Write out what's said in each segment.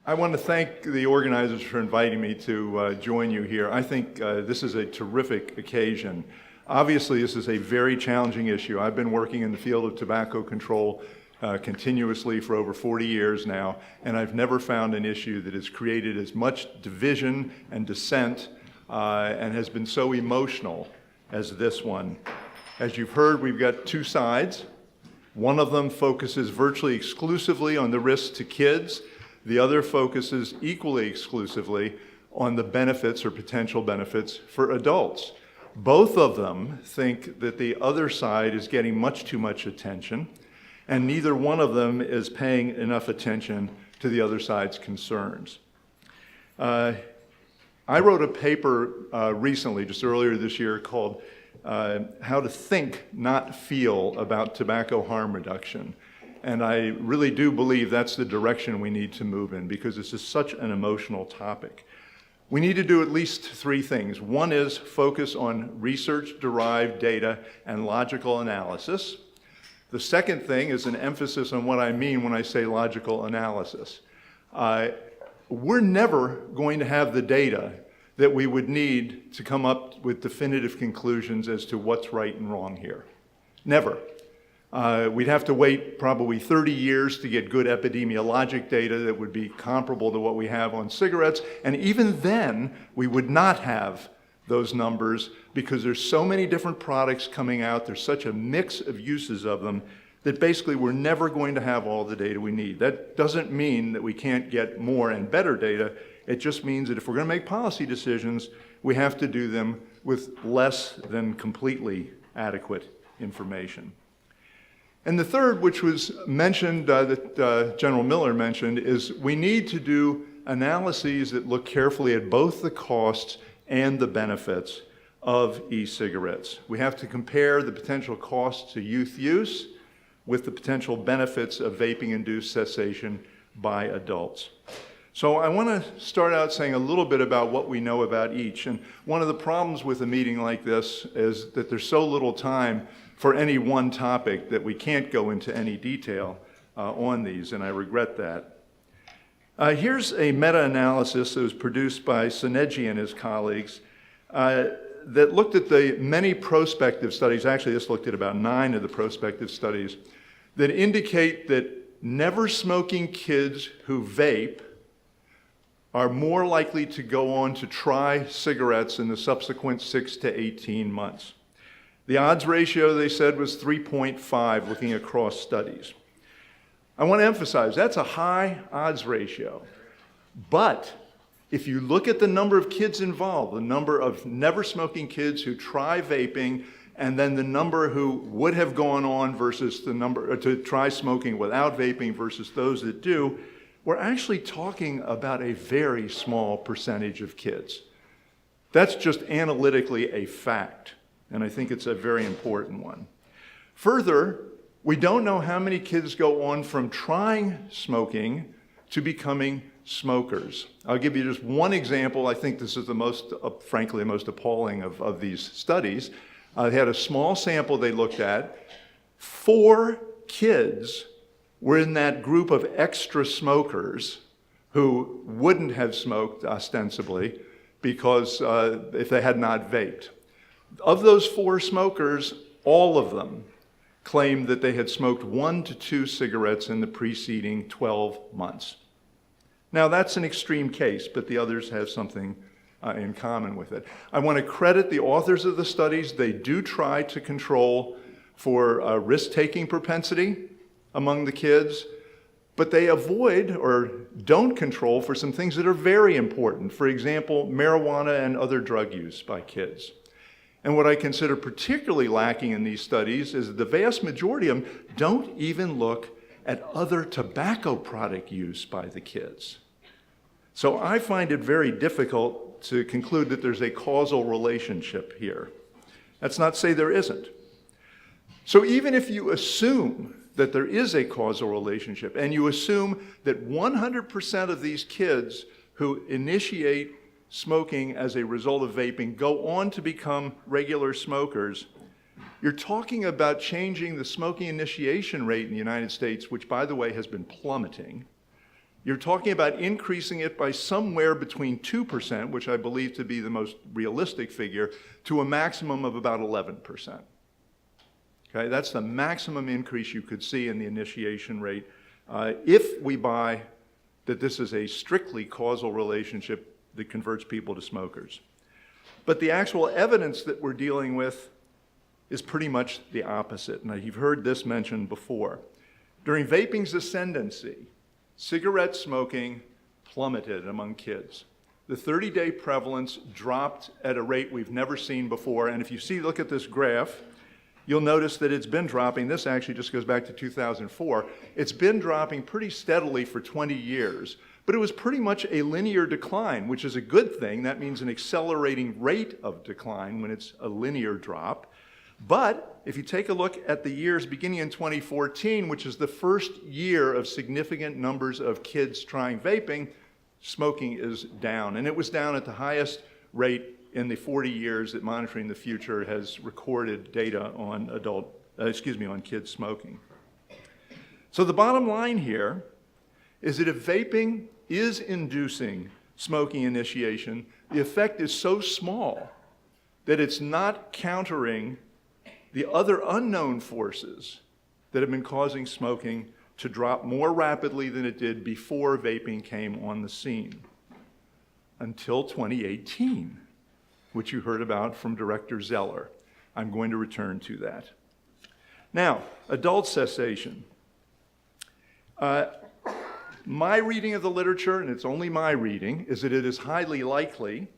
I want to thank the organizers for inviting me to join you here. I think this is a terrific occasion. Obviously, this is a very challenging issue. I've been working in the field of tobacco control continuously for over 40 years now, and I've never found an issue that has created as much division and dissent and has been so emotional as this one. As you've heard, we've got two sides. One of them focuses virtually exclusively on the risks to kids. The other focuses equally exclusively on the benefits or potential benefits for adults. Both of them think that the other side is getting much too much attention, and neither one of them is paying enough attention to the other side's concerns. I wrote a paper recently, just earlier this year, called How to Think, Not Feel About Tobacco Harm Reduction. And I really do believe that's the direction we need to move in, because this is such an emotional topic. We need to do at least three things. One is focus on research-derived data and logical analysis. The second thing is an emphasis on what I mean when I say logical analysis. We're never going to have the data that we would need to come up with definitive conclusions as to what's right and wrong here. Never. We'd have to wait probably 30 years to get good epidemiologic data that would be comparable to what we have on cigarettes, and even then, we would not have those numbers because there's so many different products coming out, there's such a mix of uses of them, that basically we're never going to have all the data we need. That doesn't mean that we can't get more and better data. It just means that if we're going to make policy decisions, we have to do them with less than completely adequate information. And the third, which was mentioned, that General Miller mentioned, is we need to do analyses that look carefully at both the costs and the benefits of e-cigarettes. We have to compare the potential costs to youth use with the potential benefits of vaping-induced cessation by adults. So I want to start out saying a little bit about what we know about each. And one of the problems with a meeting like this is that there's so little time for any one topic that we can't go into any detail on these, and I regret that. Here's a meta-analysis that was produced by Cessation and his colleagues that looked at the many prospective studies, actually this looked at about 9 of the prospective studies, that indicate that never smoking kids who vape are more likely to go on to try cigarettes in the subsequent 6 to 18 months. The odds ratio, they said, was 3.5, looking across studies. I want to emphasize, that's a high odds ratio. But if you look at the number of kids involved, the number of never smoking kids who try vaping, and then the number who would have gone on versus the number to try smoking without vaping versus those that do, we're actually talking about a very small percentage of kids. That's just analytically a fact. And I think it's a very important one. Further, we don't know how many kids go on from trying smoking to becoming smokers. I'll give you just one example. I think this is the most, frankly, the most appalling of these studies. They had a small sample they looked at. 4 kids were in that group of extra smokers who wouldn't have smoked ostensibly because if they had not vaped. Of those 4 smokers, all of them claimed that they had smoked 1 to 2 cigarettes in the preceding 12 months. Now, that's an extreme case, but the others have something in common with it. I want to credit the authors of the studies. They do try to control for risk-taking propensity among the kids, but they avoid or don't control for some things that are very important. For example, marijuana and other drug use by kids. And what I consider particularly lacking in these studies is that the vast majority of them don't even look at other tobacco product use by the kids. So I find it very difficult to conclude that there's a causal relationship here. That's not to say there isn't. So even if you assume that there is a causal relationship, and you assume that 100% of these kids who initiate smoking as a result of vaping go on to become regular smokers, you're talking about changing the smoking initiation rate in the United States, which, by the way, has been plummeting. you're talking about increasing it by somewhere between 2%, which I believe to be the most realistic figure, to a maximum of about 11%. Okay, that's the maximum increase you could see in the initiation rate if we buy that this is a strictly causal relationship that converts people to smokers. But the actual evidence that we're dealing with is pretty much the opposite. Now, you've heard this mentioned before. During vaping's ascendancy, cigarette smoking plummeted among kids. The 30-day prevalence dropped at a rate we've never seen before. And if you look at this graph, you'll notice that it's been dropping. This actually just goes back to 2004. It's been dropping pretty steadily for 20 years. But it was pretty much a linear decline, which is a good thing. That means an accelerating rate of decline when it's a linear drop. But if you take a look at the years beginning in 2014, which is the first year of significant numbers of kids trying vaping, smoking is down. And it was down at the highest rate in the 40 years that Monitoring the Future has recorded data on on kids smoking. So the bottom line here is that if vaping is inducing smoking initiation, the effect is so small that it's not countering the other unknown forces that have been causing smoking to drop more rapidly than it did before vaping came on the scene, until 2018, which you heard about from Director Zeller. I'm going to return to that. Now, adult cessation. My reading of the literature, and it's only my reading, is that it is highly likely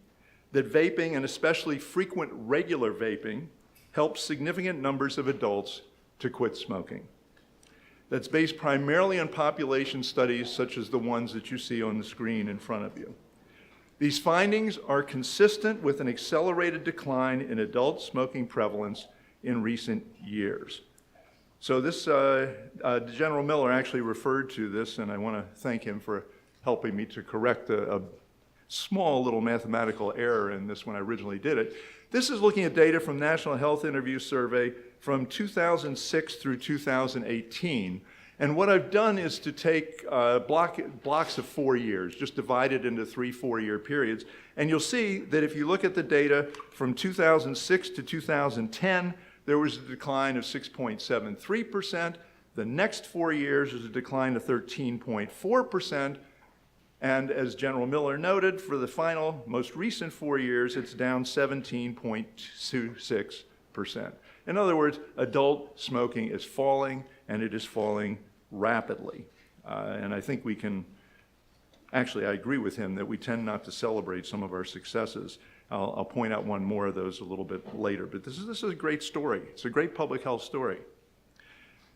that vaping, and especially frequent regular vaping, helps significant numbers of adults to quit smoking. That's based primarily on population studies such as the ones that you see on the screen in front of you. These findings are consistent with an accelerated decline in adult smoking prevalence in recent years. So this, General Miller actually referred to this, and I want to thank him for helping me to correct a small little mathematical error in this when I originally did it. This is looking at data from National Health Interview Survey from 2006 through 2018. And what I've done is to take blocks of 4 years, just divided into 3 4-year periods. And you'll see that if you look at the data from 2006 to 2010, there was a decline of 6.73%. The next 4 years is a decline of 13.4%. And as General Miller noted, for the final, most recent 4 years, it's down 17.26%. In other words, adult smoking is falling, and it is falling rapidly. And I think we can, actually, I agree with him that we tend not to celebrate some of our successes. I'll point out one more of those a little bit later, but this is a great story. It's a great public health story.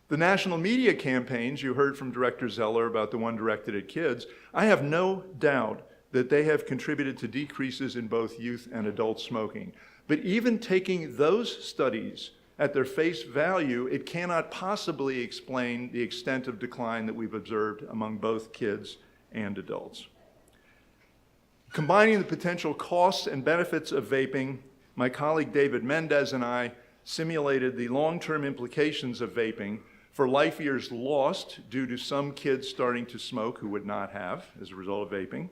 The national media campaigns, you heard from Director Zeller about the one directed at kids, I have no doubt that they have contributed to decreases in both youth and adult smoking. But even taking those studies at their face value, it cannot possibly explain the extent of decline that we've observed among both kids and adults. Combining the potential costs and benefits of vaping, my colleague David Mendez and I simulated the long-term implications of vaping for life years lost due to some kids starting to smoke who would not have as a result of vaping,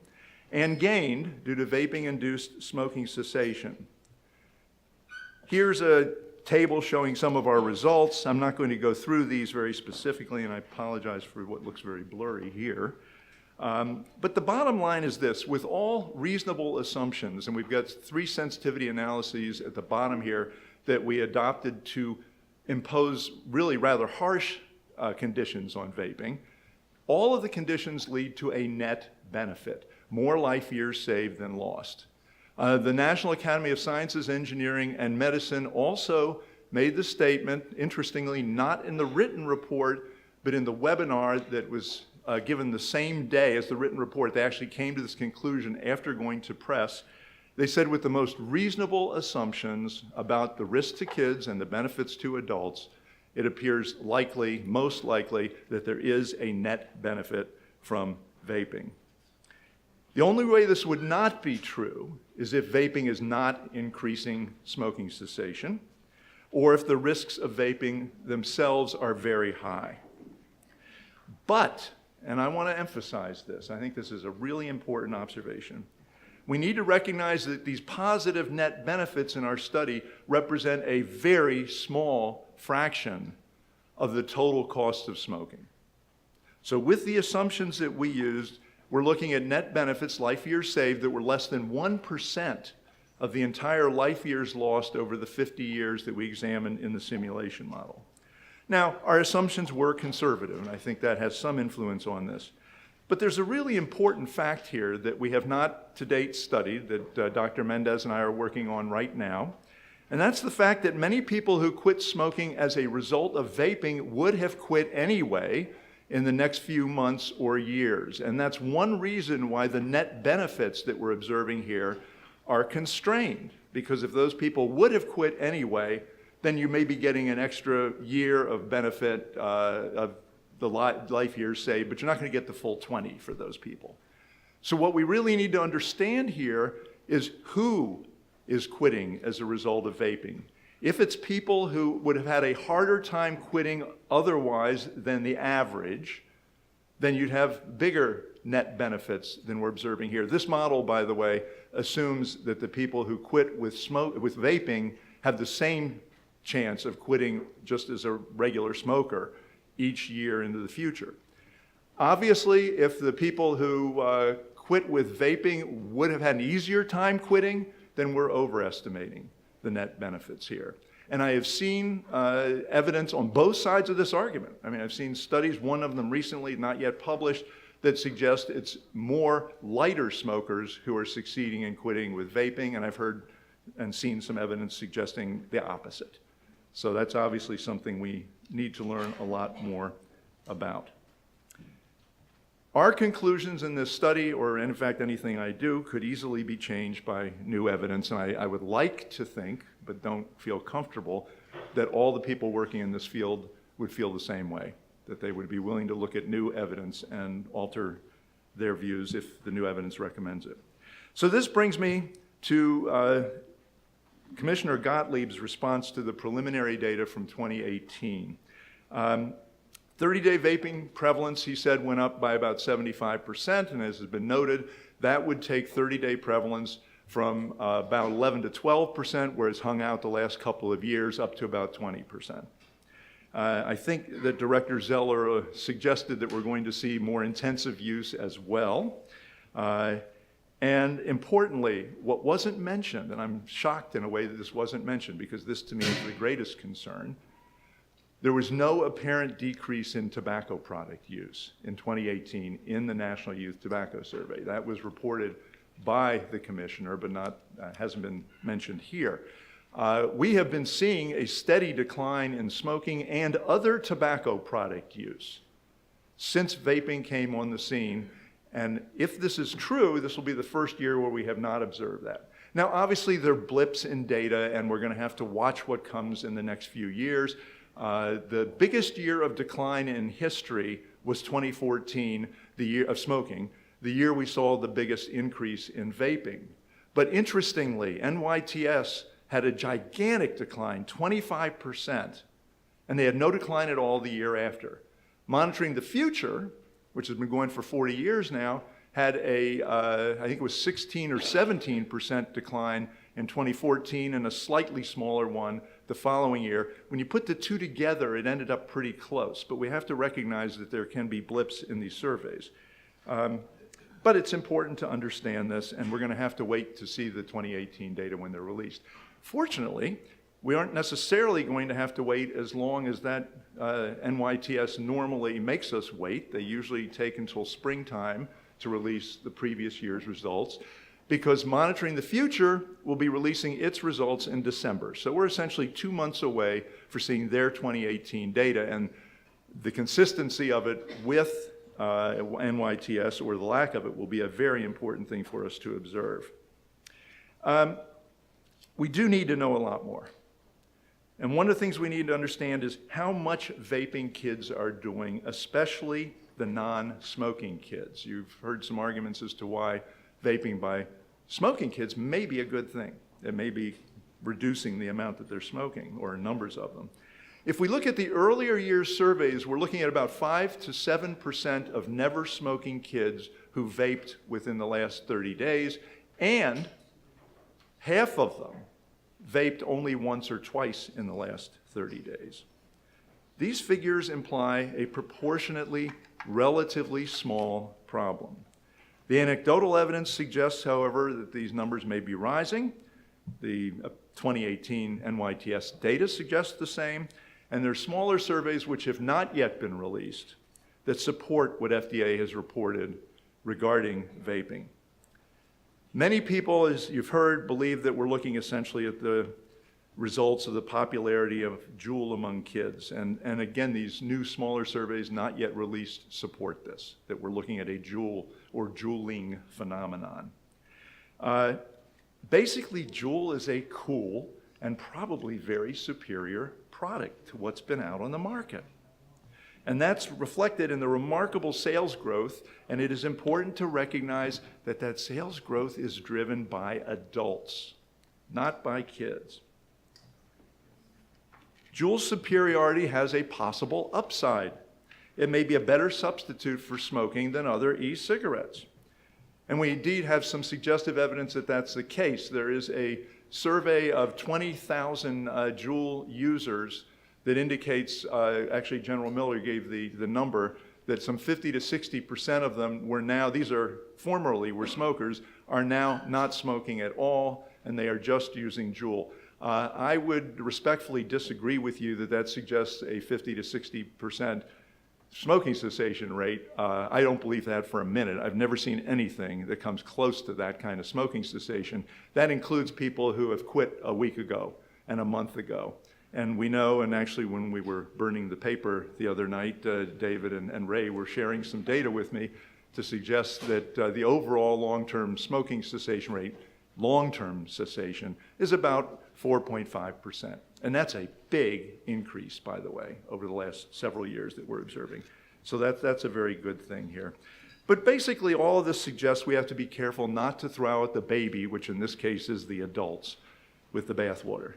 and gained due to vaping-induced smoking cessation. Here's a table showing some of our results. I'm not going to go through these very specifically, and I apologize for what looks very blurry here. But the bottom line is this: with all reasonable assumptions, and we've got 3 sensitivity analyses at the bottom here that we adopted to impose really rather harsh conditions on vaping, all of the conditions lead to a net benefit, more life years saved than lost. The National Academy of Sciences, Engineering, and Medicine also made the statement, interestingly, not in the written report, but in the webinar that was given the same day as the written report. They actually came to this conclusion after going to press. They said, with the most reasonable assumptions about the risk to kids and the benefits to adults, it appears likely, most likely, that there is a net benefit from vaping. The only way this would not be true is if vaping is not increasing smoking cessation, or if the risks of vaping themselves are very high. But, and I want to emphasize this, I think this is a really important observation. We need to recognize that these positive net benefits in our study represent a very small fraction of the total cost of smoking. So with the assumptions that we used, we're looking at net benefits, life years saved, that were less than 1% of the entire life years lost over the 50 years that we examined in the simulation model. Now, our assumptions were conservative, and I think that has some influence on this. But there's a really important fact here that we have not to date studied, that Dr. Mendez and I are working on right now, and that's the fact that many people who quit smoking as a result of vaping would have quit anyway in the next few months or years. And that's one reason why the net benefits that we're observing here are constrained, because if those people would have quit anyway, then you may be getting an extra year of benefit of the life years saved, but you're not going to get the full 20 for those people. So what we really need to understand here is who is quitting as a result of vaping. If it's people who would have had a harder time quitting otherwise than the average, then you'd have bigger net benefits than we're observing here. This model, by the way, assumes that the people who quit with vaping have the same chance of quitting just as a regular smoker each year into the future. Obviously, if the people who quit with vaping would have had an easier time quitting, then we're overestimating the net benefits here. And I have seen evidence on both sides of this argument. I mean, I've seen studies, one of them recently, not yet published, that suggest it's more lighter smokers who are succeeding in quitting with vaping, and I've heard and seen some evidence suggesting the opposite. So that's obviously something we need to learn a lot more about. Our conclusions in this study, or in fact anything I do, could easily be changed by new evidence, and I would like to think, but don't feel comfortable, that all the people working in this field would feel the same way, that they would be willing to look at new evidence and alter their views if the new evidence recommends it. So this brings me to Commissioner Gottlieb's response to the preliminary data from 2018. 30-day vaping prevalence, he said, went up by about 75%, and as has been noted, that would take 30-day prevalence from about 11 to 12%, where it's hung out the last couple of years, up to about 20%. I think that Director Zeller suggested that we're going to see more intensive use as well. And importantly, what wasn't mentioned, and I'm shocked in a way that this wasn't mentioned because this to me is the greatest concern, there was no apparent decrease in tobacco product use in 2018 in the National Youth Tobacco Survey. That was reported by the commissioner, but hasn't been mentioned here. We have been seeing a steady decline in smoking and other tobacco product use since vaping came on the scene. And if this is true, this will be the first year where we have not observed that. Now, obviously, there are blips in data, and we're going to have to watch what comes in the next few years. The biggest year of decline in history was 2014, the year of smoking, the year we saw the biggest increase in vaping. But interestingly, NYTS had a gigantic decline, 25%, and they had no decline at all the year after. Monitoring the Future, which has been going for 40 years now, had I think it was 16 or 17% decline in 2014 and a slightly smaller one the following year. When you put the two together, it ended up pretty close, but we have to recognize that there can be blips in these surveys. But it's important to understand this, and we're going to have to wait to see the 2018 data when they're released. Fortunately, we aren't necessarily going to have to wait as long as that NYTS normally makes us wait. They usually take until springtime to release the previous year's results, because Monitoring the Future will be releasing its results in December. So we're essentially 2 months away for seeing their 2018 data, and the consistency of it with NYTS, or the lack of it, will be a very important thing for us to observe. We do need to know a lot more. And one of the things we need to understand is how much vaping kids are doing, especially the non-smoking kids. You've heard some arguments as to why vaping by smoking kids may be a good thing. It may be reducing the amount that they're smoking, or numbers of them. If we look at the earlier years surveys, we're looking at about 5 to 7% of never smoking kids who vaped within the last 30 days, and half of them vaped only once or twice in the last 30 days. These figures imply a proportionately, relatively small problem. The anecdotal evidence suggests, however, that these numbers may be rising. The 2018 NYTS data suggests the same, and there are smaller surveys which have not yet been released that support what FDA has reported regarding vaping. Many people, as you've heard, believe that we're looking essentially at the results of the popularity of Juul among kids. And again, these new smaller surveys not yet released support this, that we're looking at a Juul or Juuling phenomenon. Basically, Juul is a cool and probably very superior product to what's been out on the market. And that's reflected in the remarkable sales growth, and it is important to recognize that that sales growth is driven by adults, not by kids. Juul's superiority has a possible upside. It may be a better substitute for smoking than other e-cigarettes. And we indeed have some suggestive evidence that that's the case. There is a survey of 20,000 Juul users that indicates, actually General Miller gave the number, that some 50 to 60% of them were now, these are formerly were smokers, are now not smoking at all, and they are just using Juul. I would respectfully disagree with you that that suggests a 50 to 60% smoking cessation rate. I don't believe that for a minute. I've never seen anything that comes close to that kind of smoking cessation. That includes people who have quit a week ago and a month ago. And we know, and actually when we were burning the paper the other night, David and Ray were sharing some data with me to suggest that the overall long-term smoking cessation rate, long-term cessation, is about 4.5%. And that's a big increase, by the way, over the last several years that we're observing. So that's a very good thing here. But basically, all of this suggests we have to be careful not to throw out the baby, which in this case is the adults, with the bathwater.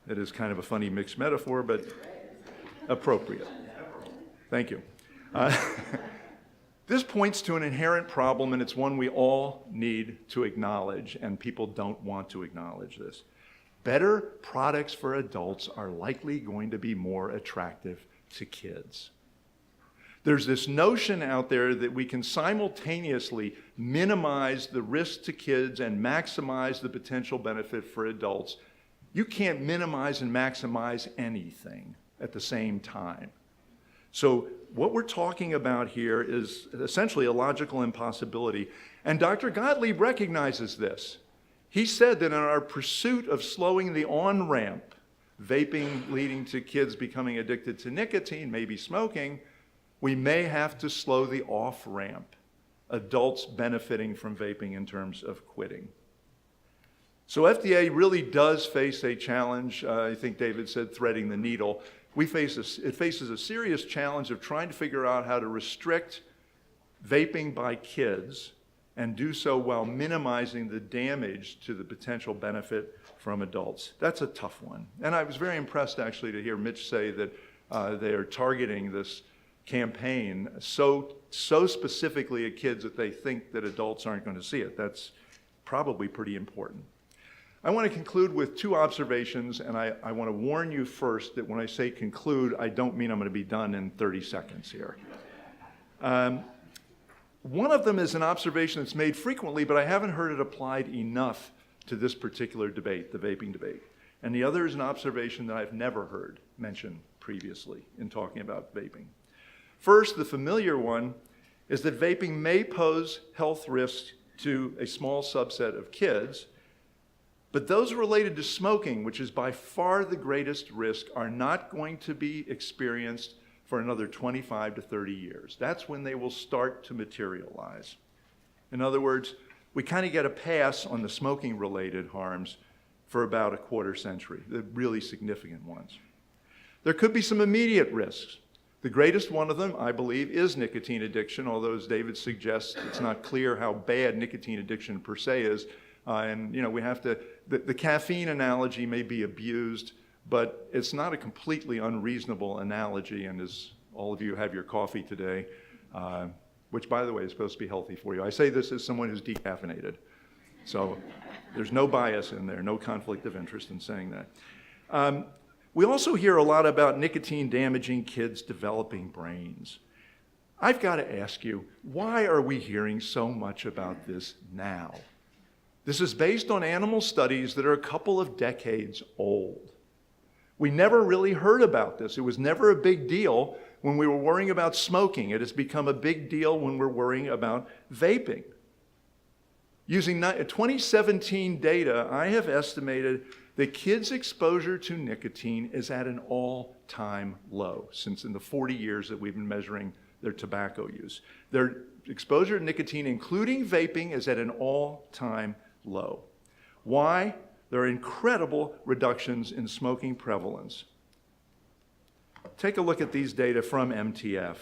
That is kind of a funny mixed metaphor, but appropriate. Thank you. This points to an inherent problem, and it's one we all need to acknowledge, and people don't want to acknowledge this. Better products for adults are likely going to be more attractive to kids. There's this notion out there that we can simultaneously minimize the risk to kids and maximize the potential benefit for adults. You can't minimize and maximize anything at the same time. So what we're talking about here is essentially a logical impossibility. And Dr. Gottlieb recognizes this. He said that in our pursuit of slowing the on-ramp, vaping leading to kids becoming addicted to nicotine, maybe smoking, we may have to slow the off-ramp, adults benefiting from vaping in terms of quitting. So FDA really does face a challenge, I think David said, threading the needle. It faces a serious challenge of trying to figure out how to restrict vaping by kids and do so while minimizing the damage to the potential benefit from adults. That's a tough one. And I was very impressed actually to hear Mitch say that they are targeting this campaign so specifically at kids that they think that adults aren't going to see it. That's probably pretty important. I want to conclude with two observations, and I want to warn you first that when I say conclude, I don't mean I'm going to be done in 30 seconds here. One of them is an observation that's made frequently, but I haven't heard it applied enough to this particular debate, the vaping debate. And the other is an observation that I've never heard mentioned previously in talking about vaping. First, the familiar one is that vaping may pose health risks to a small subset of kids, but those related to smoking, which is by far the greatest risk, are not going to be experienced for another 25 to 30 years. That's when they will start to materialize. In other words, we kind of get a pass on the smoking-related harms for about a quarter century, the really significant ones. There could be some immediate risks. The greatest one of them, I believe, is nicotine addiction, although as David suggests, it's not clear how bad nicotine addiction per se is. And we have to, the caffeine analogy may be abused, but it's not a completely unreasonable analogy, and as all of you have your coffee today, which by the way is supposed to be healthy for you. I say this as someone who's decaffeinated, so there's no bias in there, no conflict of interest in saying that. We also hear a lot about nicotine damaging kids' developing brains. I've got to ask you, why are we hearing so much about this now? This is based on animal studies that are a couple of decades old. We never really heard about this. It was never a big deal when we were worrying about smoking. It has become a big deal when we're worrying about vaping. Using 2017 data, I have estimated that kids' exposure to nicotine is at an all-time low since in the 40 years that we've been measuring their tobacco use. Their exposure to nicotine, including vaping, is at an all-time low. Why? There are incredible reductions in smoking prevalence. Take a look at these data from MTF.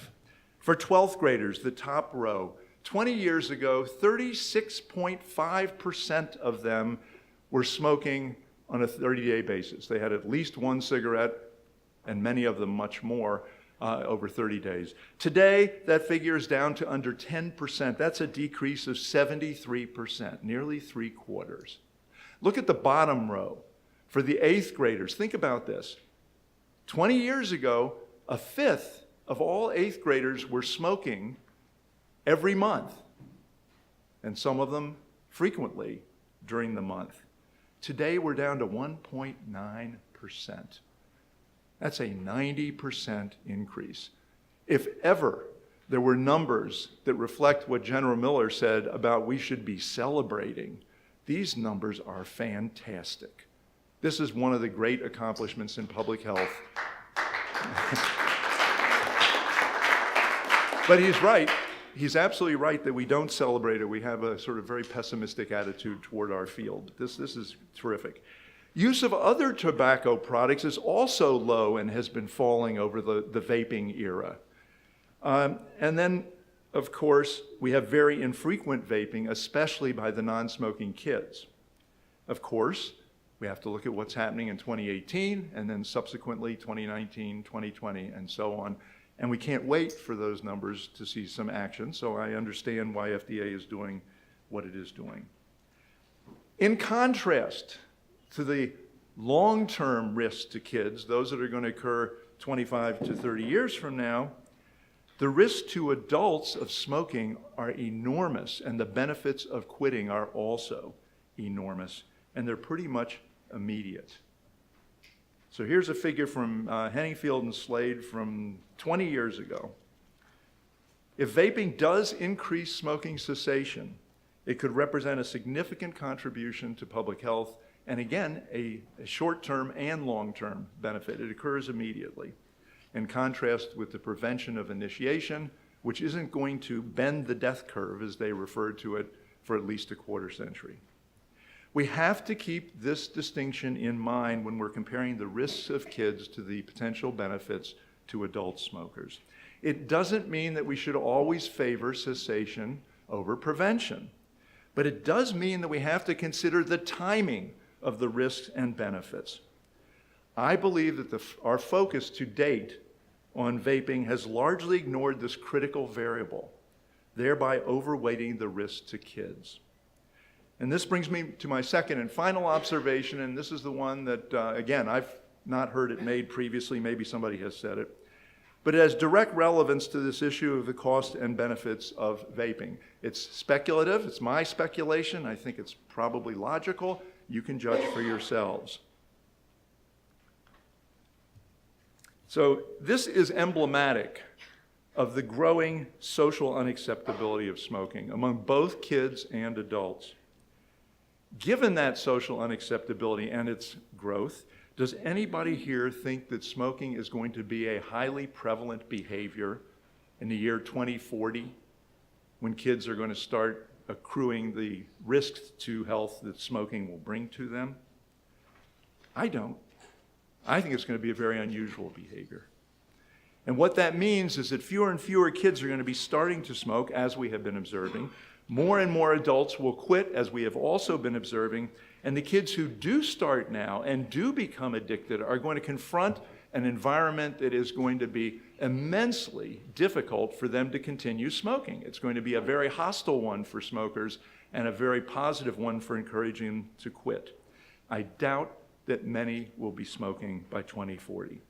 For 12th graders, the top row, 20 years ago, 36.5% of them were smoking on a 30-day basis. They had at least one cigarette, and many of them much more, over 30 days. Today, that figure is down to under 10%. That's a decrease of 73%, nearly 3/4. Look at the bottom row. For the 8th graders, think about this. 20 years ago, 1/5 of all 8th graders were smoking every month, and some of them frequently during the month. Today, we're down to 1.9%. That's a 90% increase. If ever there were numbers that reflect what General Miller said about we should be celebrating, these numbers are fantastic. This is one of the great accomplishments in public health. But he's right. He's absolutely right that we don't celebrate it. We have a sort of very pessimistic attitude toward our field. This is terrific. Use of other tobacco products is also low and has been falling over the vaping era. And then, of course, we have very infrequent vaping, especially by the non-smoking kids. Of course, we have to look at what's happening in 2018 and then subsequently 2019, 2020, and so on. And we can't wait for those numbers to see some action, so I understand why FDA is doing what it is doing. In contrast to the long-term risks to kids, those that are going to occur 25 to 30 years from now, the risks to adults of smoking are enormous, and the benefits of quitting are also enormous, and they're pretty much immediate. So here's a figure from Henningfield and Slade from 20 years ago. If vaping does increase smoking cessation, it could represent a significant contribution to public health, and again, a short-term and long-term benefit. It occurs immediately, in contrast with the prevention of initiation, which isn't going to bend the death curve, as they referred to it, for at least a quarter century. We have to keep this distinction in mind when we're comparing the risks of kids to the potential benefits to adult smokers. It doesn't mean that we should always favor cessation over prevention, but it does mean that we have to consider the timing of the risks and benefits. I believe that our focus to date on vaping has largely ignored this critical variable, thereby overweighting the risks to kids. And this brings me to my second and final observation, and this is the one that, again, I've not heard it made previously, maybe somebody has said it, but it has direct relevance to this issue of the cost and benefits of vaping. It's speculative, it's my speculation, I think it's probably logical. You can judge for yourselves. So this is emblematic of the growing social unacceptability of smoking among both kids and adults. Given that social unacceptability and its growth, does anybody here think that smoking is going to be a highly prevalent behavior in the year 2040, when kids are going to start accruing the risks to health that smoking will bring to them? I don't. I think it's going to be a very unusual behavior. And what that means is that fewer and fewer kids are going to be starting to smoke, as we have been observing. More and more adults will quit, as we have also been observing, and the kids who do start now and do become addicted are going to confront an environment that is going to be immensely difficult for them to continue smoking. It's going to be a very hostile one for smokers and a very positive one for encouraging them to quit. I doubt that many will be smoking by 2040.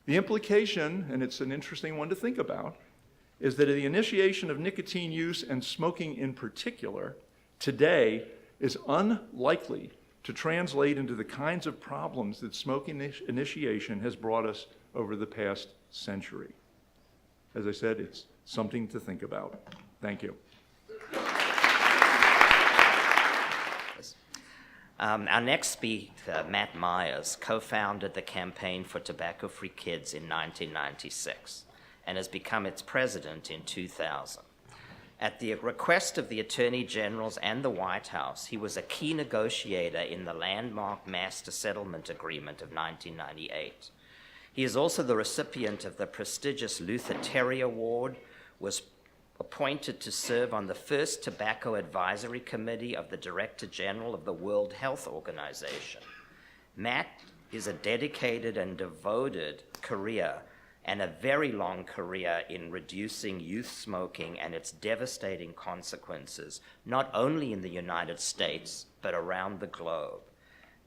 The implication, and it's an interesting one to think about, is that the initiation of nicotine use and smoking in particular today is unlikely to translate into the kinds of problems that smoking initiation has brought us over the past century. As I said, it's something to think about. Thank you. Our next speaker, Matt Meyers, co-founded the Campaign for Tobacco-Free Kids in 1996 and has become its president in 2000. At the request of the Attorney Generals and the White House, he was a key negotiator in the landmark Master Settlement Agreement of 1998. He is also the recipient of the prestigious Luther Terry Award, was appointed to serve on the first Tobacco Advisory Committee of the Director General of the World Health Organization. Matt is a dedicated and devoted career and a very long career in reducing youth smoking and its devastating consequences, not only in the United States, but around the globe.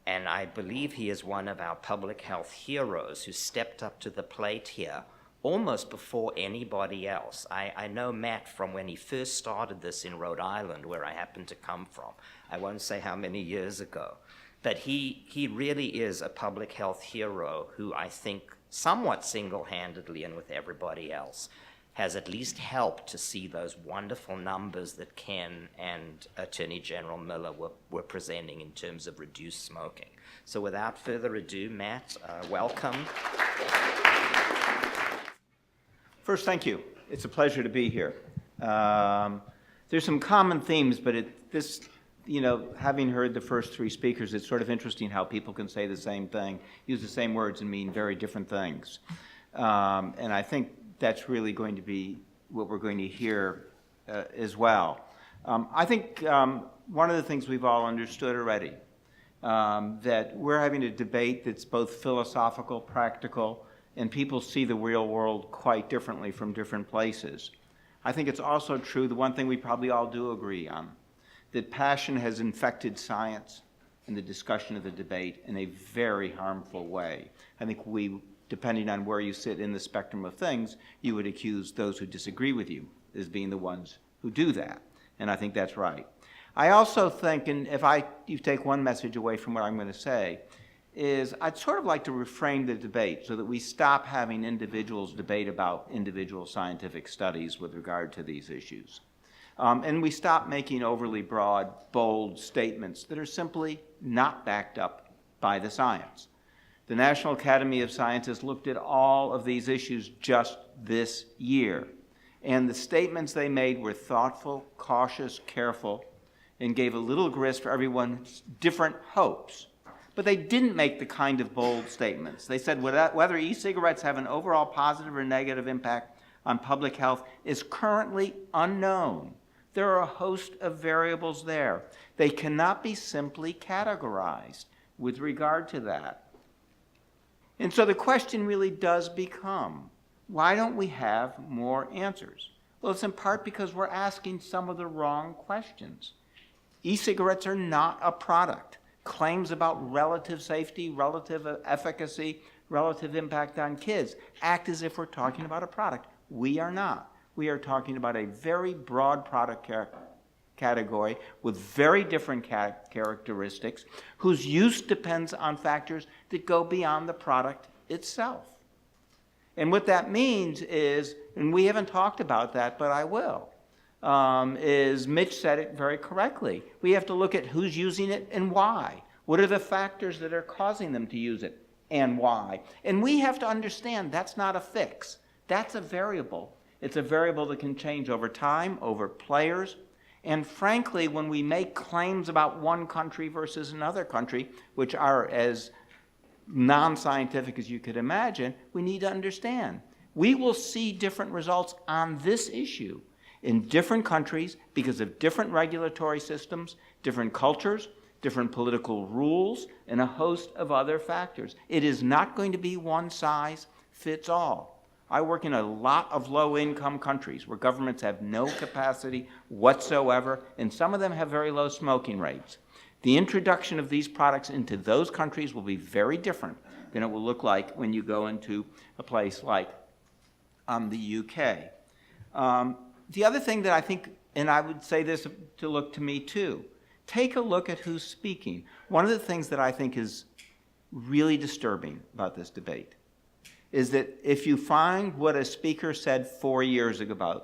And I believe he is one of our public health heroes who stepped up to the plate here almost before anybody else. I know Matt from when he first started this in Rhode Island, where I happen to come from. I won't say how many years ago. But he really is a public health hero who I think somewhat single-handedly and with everybody else has at least helped to see those wonderful numbers that Ken and Attorney General Miller were presenting in terms of reduced smoking. So without further ado, Matt, welcome. First, thank you. It's a pleasure to be here. There's some common themes, but having heard the first three speakers, it's sort of interesting how people can say the same thing, use the same words, and mean very different things. And I think that's really going to be what we're going to hear as well. I think one of the things we've all understood already, that we're having a debate that's both philosophical, practical, and people see the real world quite differently from different places. I think it's also true, the one thing we probably all do agree on, that passion has infected science and the discussion of the debate in a very harmful way. I think depending on where you sit in the spectrum of things, you would accuse those who disagree with you as being the ones who do that. And I think that's right. I also think, and if you take one message away from what I'm going to say, is I'd sort of like to reframe the debate so that we stop having individuals debate about individual scientific studies with regard to these issues. And we stop making overly broad, bold statements that are simply not backed up by the science. The National Academy of Sciences looked at all of these issues just this year, and the statements they made were thoughtful, cautious, careful, and gave a little grist for everyone's different hopes. But they didn't make the kind of bold statements. They said whether e-cigarettes have an overall positive or negative impact on public health is currently unknown. There are a host of variables there. They cannot be simply categorized with regard to that. And so the question really does become, why don't we have more answers? Well, it's in part because we're asking some of the wrong questions. E-cigarettes are not a product. Claims about relative safety, relative efficacy, relative impact on kids act as if we're talking about a product. We are not. We are talking about a very broad product category with very different characteristics whose use depends on factors that go beyond the product itself. And what that means is, and we haven't talked about that, but I will, is Mitch said it very correctly. We have to look at who's using it and why. What are the factors that are causing them to use it and why? And we have to understand that's not a fix. That's a variable. It's a variable that can change over time, over players. And frankly, when we make claims about one country versus another country, which are as non-scientific as you could imagine, we need to understand. We will see different results on this issue. in different countries because of different regulatory systems, different cultures, different political rules, and a host of other factors. It is not going to be one size fits all. I work in a lot of low-income countries where governments have no capacity whatsoever, and some of them have very low smoking rates. The introduction of these products into those countries will be very different than it will look like when you go into a place like the UK. The other thing that I think, and I would say this to look to me too, take a look at who's speaking. One of the things that I think is really disturbing about this debate is that if you find what a speaker said 4 years ago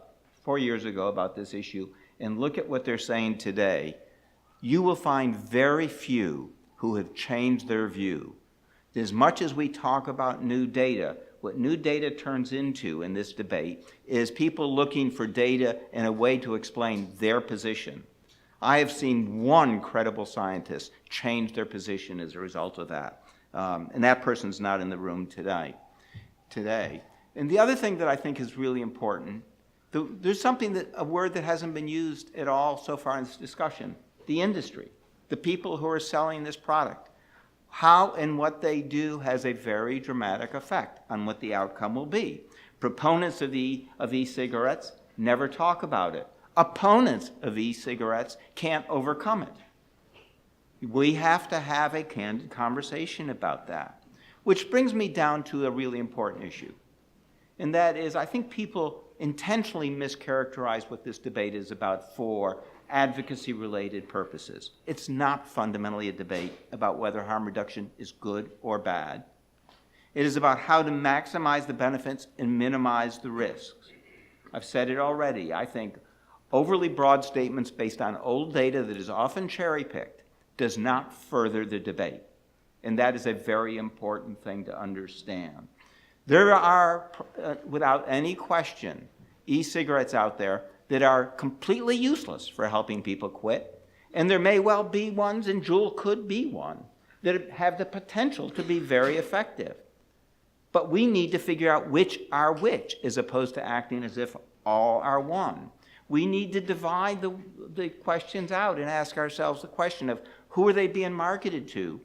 about this issue and look at what they're saying today, you will find very few who have changed their view. As much as we talk about new data, what new data turns into in this debate is people looking for data and a way to explain their position. I have seen one credible scientist change their position as a result of that, and that person's not in the room today. And the other thing that I think is really important, there's a word that hasn't been used at all so far in this discussion, the industry, the people who are selling this product. How and what they do has a very dramatic effect on what the outcome will be. Proponents of e-cigarettes never talk about it. Opponents of e-cigarettes can't overcome it. We have to have a candid conversation about that. Which brings me down to a really important issue. And that is, I think people intentionally mischaracterize what this debate is about for advocacy-related purposes. It's not fundamentally a debate about whether harm reduction is good or bad. It is about how to maximize the benefits and minimize the risks. I've said it already. I think overly broad statements based on old data that is often cherry-picked does not further the debate. And that is a very important thing to understand. There are, without any question, e-cigarettes out there that are completely useless for helping people quit. And there may well be ones, and Juul could be one, that have the potential to be very effective. But we need to figure out which are which, as opposed to acting as if all are one. We need to divide the questions out and ask ourselves the question of who are they being marketed to?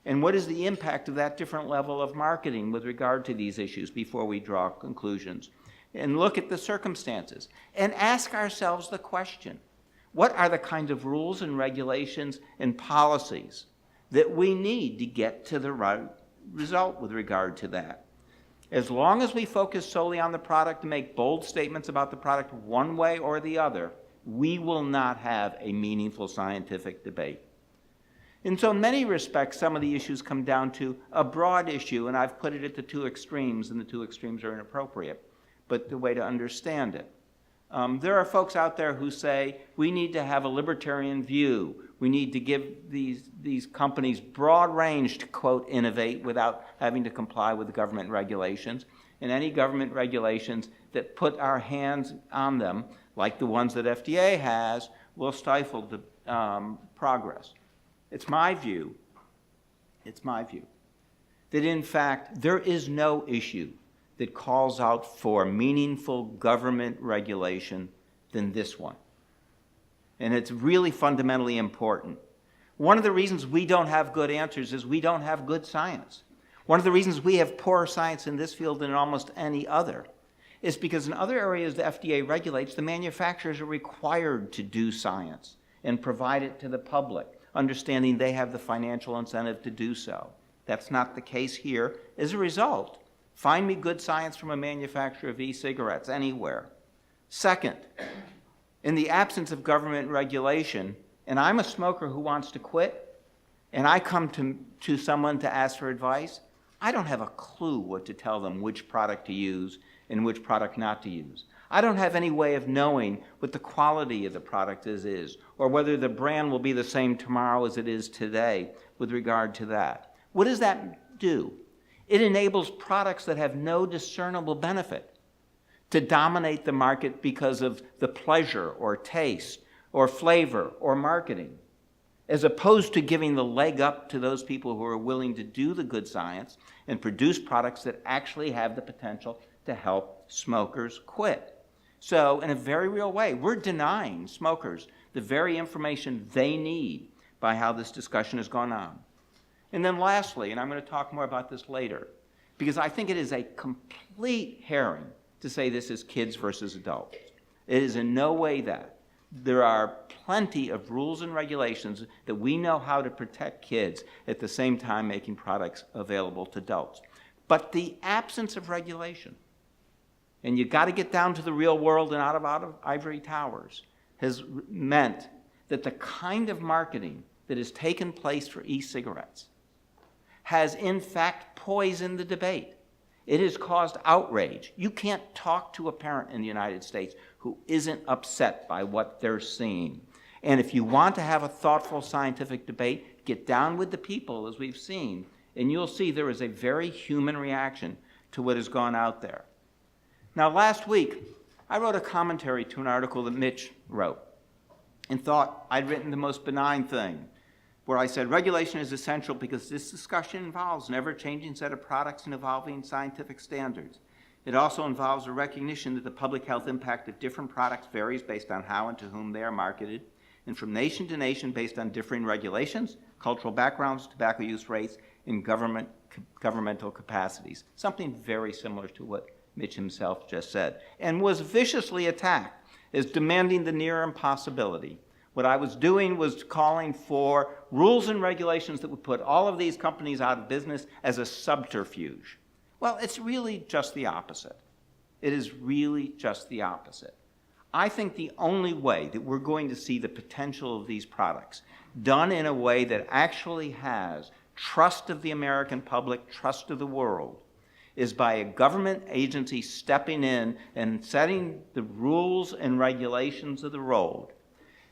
And what is the impact of that different level of marketing with regard to these issues before we draw conclusions? And look at the circumstances and ask ourselves the question, what are the kinds of rules and regulations and policies that we need to get to the right result with regard to that? As long as we focus solely on the product and make bold statements about the product one way or the other, we will not have a meaningful scientific debate. And so in many respects, some of the issues come down to a broad issue, and I've put it at the two extremes, and the two extremes are inappropriate, but the way to understand it. There are folks out there who say we need to have a libertarian view. We need to give these companies broad range to, quote, innovate without having to comply with the government regulations. And any government regulations that put our hands on them, like the ones that FDA has, will stifle the progress. It's my view that in fact there is no issue that calls out for meaningful government regulation than this one. And it's really fundamentally important. One of the reasons we don't have good answers is we don't have good science. One of the reasons we have poorer science in this field than in almost any other is because in other areas the FDA regulates, the manufacturers are required to do science and provide it to the public, understanding they have the financial incentive to do so. That's not the case here. As a result, find me good science from a manufacturer of e-cigarettes anywhere. Second, in the absence of government regulation, and I'm a smoker who wants to quit, and I come to someone to ask for advice, I don't have a clue what to tell them which product to use and which product not to use. I don't have any way of knowing what the quality of the product is, or whether the brand will be the same tomorrow as it is today with regard to that. What does that do? It enables products that have no discernible benefit to dominate the market because of the pleasure or taste or flavor or marketing, as opposed to giving the leg up to those people who are willing to do the good science and produce products that actually have the potential to help smokers quit. So in a very real way, we're denying smokers the very information they need by how this discussion has gone on. And then lastly, and I'm going to talk more about this later, because I think it is a complete herring to say this is kids versus adults. It is in no way that. There are plenty of rules and regulations that we know how to protect kids at the same time making products available to adults. But the absence of regulation, and you've got to get down to the real world and out of ivory towers, has meant that the kind of marketing that has taken place for e-cigarettes has in fact poisoned the debate. It has caused outrage. You can't talk to a parent in the United States who isn't upset by what they're seeing. And if you want to have a thoughtful scientific debate, get down with the people, as we've seen, and you'll see there is a very human reaction to what has gone out there. Now, last week, I wrote a commentary to an article that Mitch wrote and thought I'd written the most benign thing, where I said regulation is essential because this discussion involves an ever-changing set of products and evolving scientific standards. It also involves a recognition that the public health impact of different products varies based on how and to whom they are marketed, and from nation to nation based on differing regulations, cultural backgrounds, tobacco use rates, and governmental capacities. Something very similar to what Mitch himself just said, and was viciously attacked as demanding the near impossibility. What I was doing was calling for rules and regulations that would put all of these companies out of business as a subterfuge. Well, it's really just the opposite. It is really just the opposite. I think the only way that we're going to see the potential of these products done in a way that actually has trust of the American public, trust of the world, is by a government agency stepping in and setting the rules and regulations of the road,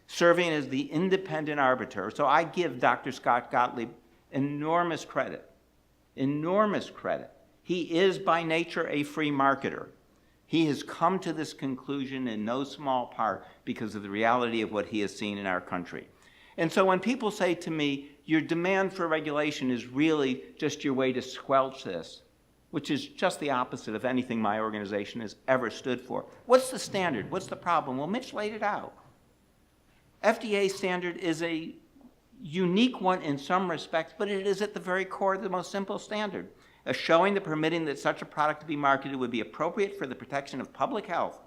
serving as the independent arbiter. So I give Dr. Scott Gottlieb enormous credit, enormous credit. He is by nature a free marketer. He has come to this conclusion in no small part because of the reality of what he has seen in our country. And so when people say to me, your demand for regulation is really just your way to squelch this, which is just the opposite of anything my organization has ever stood for. What's the standard? What's the problem? Well, Mitch laid it out. FDA standard is a unique one in some respects, but it is at the very core of the most simple standard, a showing that permitting that such a product to be marketed would be appropriate for the protection of public health,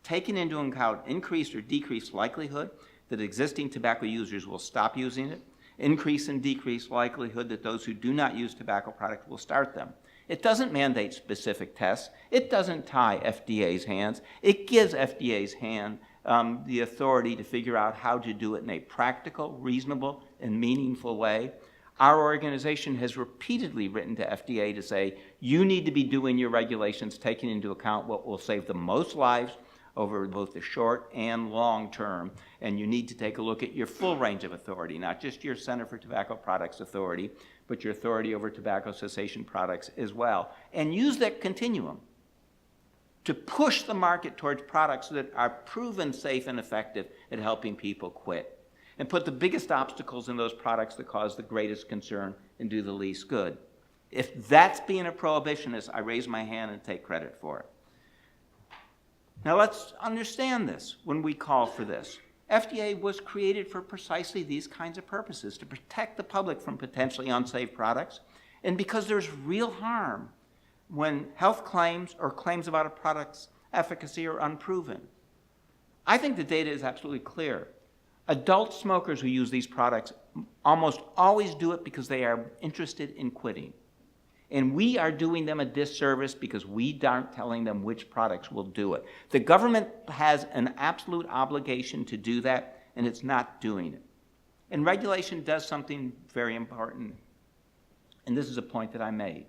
taking into account increased or decreased likelihood that existing tobacco users will stop using it, increase and decrease likelihood that those who do not use tobacco products will start them. It doesn't mandate specific tests. It doesn't tie FDA's hands. It gives FDA's hand the authority to figure out how to do it in a practical, reasonable, and meaningful way. Our organization has repeatedly written to FDA to say, you need to be doing your regulations taking into account what will save the most lives over both the short and long term, and you need to take a look at your full range of authority, not just your Center for Tobacco Products authority, but your authority over tobacco cessation products as well, and use that continuum to push the market towards products that are proven safe and effective at helping people quit, and put the biggest obstacles in those products that cause the greatest concern and do the least good. If that's being a prohibitionist, I raise my hand and take credit for it. Now let's understand this when we call for this. FDA was created for precisely these kinds of purposes, to protect the public from potentially unsafe products, and because there's real harm when health claims or claims about a product's efficacy are unproven. I think the data is absolutely clear. Adult smokers who use these products almost always do it because they are interested in quitting. And we are doing them a disservice because we aren't telling them which products will do it. The government has an absolute obligation to do that, and it's not doing it. And regulation does something very important, and this is a point that I made.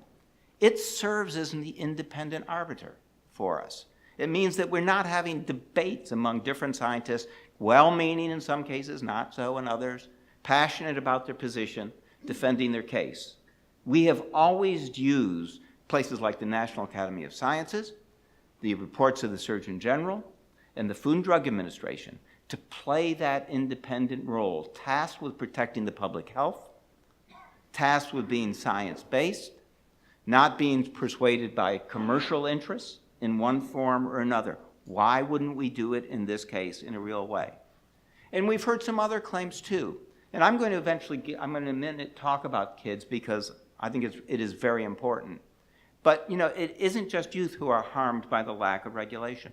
It serves as the independent arbiter for us. It means that we're not having debates among different scientists, well-meaning in some cases, not so in others, passionate about their position, defending their case. We have always used places like the National Academy of Sciences, the reports of the Surgeon General, and the Food and Drug Administration to play that independent role, tasked with protecting the public health, tasked with being science-based, not being persuaded by commercial interests in one form or another. Why wouldn't we do it in this case in a real way? And we've heard some other claims too. And I'm going to eventually, I'm going to in a minute talk about kids because I think it is very important. But, you know, it isn't just youth who are harmed by the lack of regulation.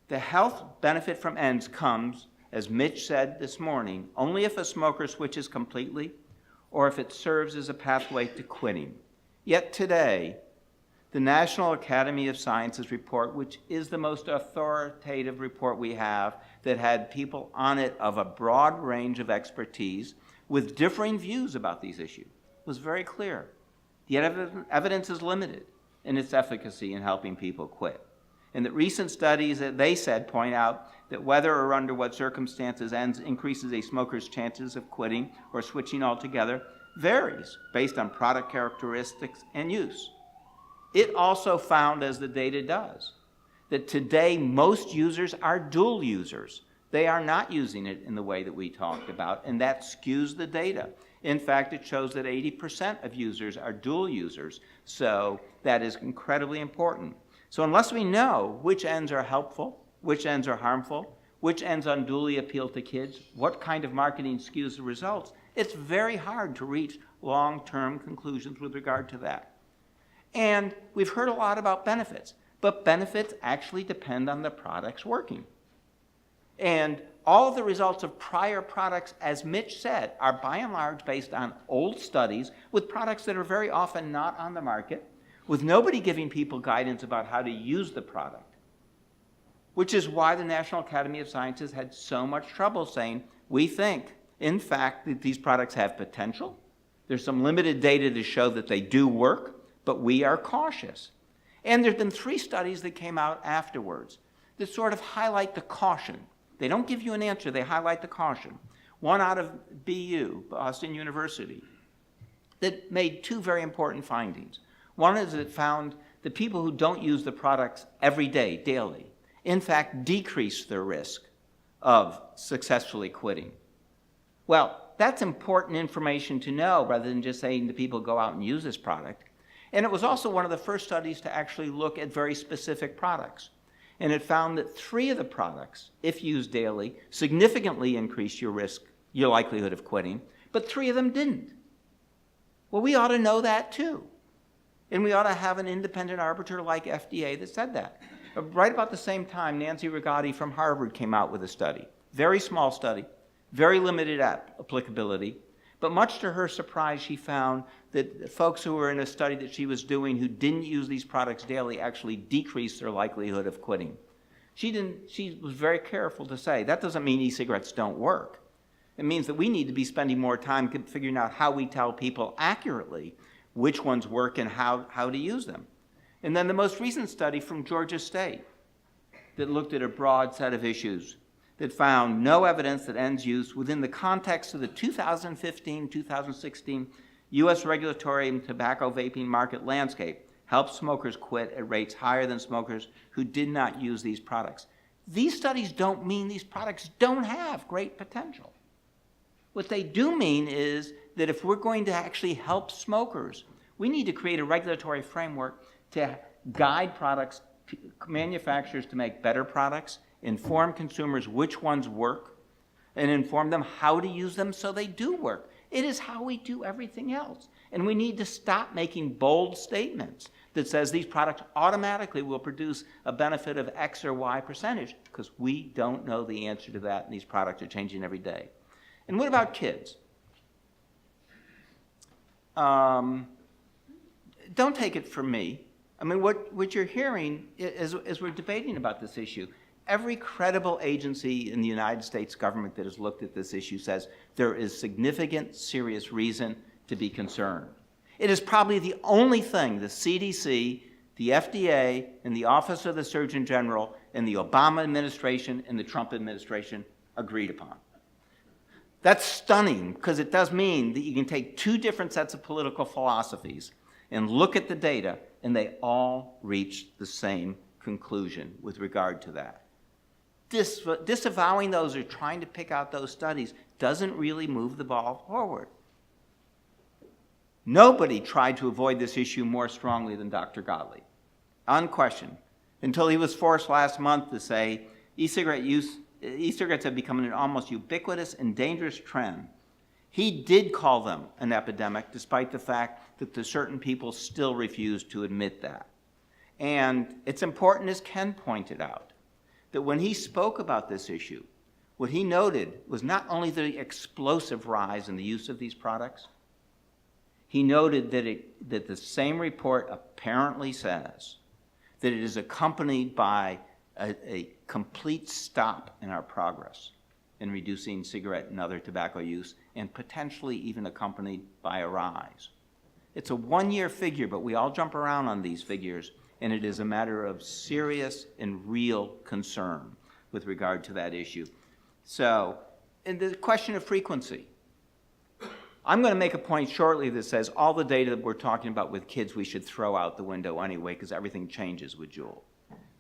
The health benefit from ends comes, as Mitch said this morning, only if a smoker switches completely or if it serves as a pathway to quitting. Yet today, the National Academy of Sciences report, which is the most authoritative report we have that had people on it of a broad range of expertise with differing views about these issues, was very clear. The evidence is limited in its efficacy in helping people quit. And that recent studies that they said point out that whether or under what circumstances ends increases a smoker's chances of quitting or switching altogether varies based on product characteristics and use. It also found, as the data does, that today most users are dual users. They are not using it in the way that we talked about, and that skews the data. In fact, it shows that 80% of users are dual users, so that is incredibly important. So unless we know which ends are helpful, which ends are harmful, which ends unduly appeal to kids, what kind of marketing skews the results, it's very hard to reach long-term conclusions with regard to that. And we've heard a lot about benefits, but benefits actually depend on the products working. And all of the results of prior products, as Mitch said, are by and large based on old studies with products that are very often not on the market, with nobody giving people guidance about how to use the product, which is why the National Academy of Sciences had so much trouble saying, we think, in fact, that these products have potential. There's some limited data to show that they do work, but we are cautious. And there's been 3 studies that came out afterwards that sort of highlight the caution. They don't give you an answer, they highlight the caution. One out of BU, Boston University, that made 2 very important findings. One is it found that people who don't use the products every day, daily, in fact decrease their risk of successfully quitting. Well, that's important information to know rather than just saying to people go out and use this product. And it was also one of the first studies to actually look at very specific products. And it found that 3 of the products, if used daily, significantly increased your risk, your likelihood of quitting, but 3 of them didn't. Well, we ought to know that too. And we ought to have an independent arbiter like FDA that said that. Right about the same time, Nancy Rigotti from Harvard came out with a study. Very small study, very limited applicability. But much to her surprise, she found that folks who were in a study that she was doing who didn't use these products daily actually decreased their likelihood of quitting. She was very careful to say, that doesn't mean e-cigarettes don't work. It means that we need to be spending more time figuring out how we tell people accurately which ones work and how to use them. And then the most recent study from Georgia State that looked at a broad set of issues that found no evidence that ends use within the context of the 2015-2016 U.S. regulatory and tobacco vaping market landscape helped smokers quit at rates higher than smokers who did not use these products. These studies don't mean these products don't have great potential. What they do mean is that if we're going to actually help smokers, we need to create a regulatory framework to guide manufacturers to make better products, inform consumers which ones work, and inform them how to use them so they do work. It is how we do everything else. And we need to stop making bold statements that says these products automatically will produce a benefit of X or Y percentage, because we don't know the answer to that, and these products are changing every day. And what about kids? Don't take it from me. I mean, what you're hearing as we're debating about this issue, every credible agency in the United States government that has looked at this issue says there is significant, serious reason to be concerned. It is probably the only thing the CDC, the FDA, and the Office of the Surgeon General, and the Obama administration and the Trump administration agreed upon. That's stunning, because it does mean that you can take 2 different sets of political philosophies and look at the data, and they all reach the same conclusion with regard to that. Disavowing those or trying to pick out those studies doesn't really move the ball forward. Nobody tried to avoid this issue more strongly than Dr. Gottlieb. Unquestioned. until he was forced last month to say e-cigarettes have become an almost ubiquitous and dangerous trend. He did call them an epidemic, despite the fact that certain people still refuse to admit that. And it's important, as Ken pointed out, that when he spoke about this issue, what he noted was not only the explosive rise in the use of these products, he noted that the same report apparently says that it is accompanied by a complete stop in our progress in reducing cigarette and other tobacco use, and potentially even accompanied by a rise. It's a one-year figure, but we all jump around on these figures, and it is a matter of serious and real concern with regard to that issue. So, and the question of frequency. I'm going to make a point shortly that says all the data that we're talking about with kids we should throw out the window anyway, because everything changes with Juul.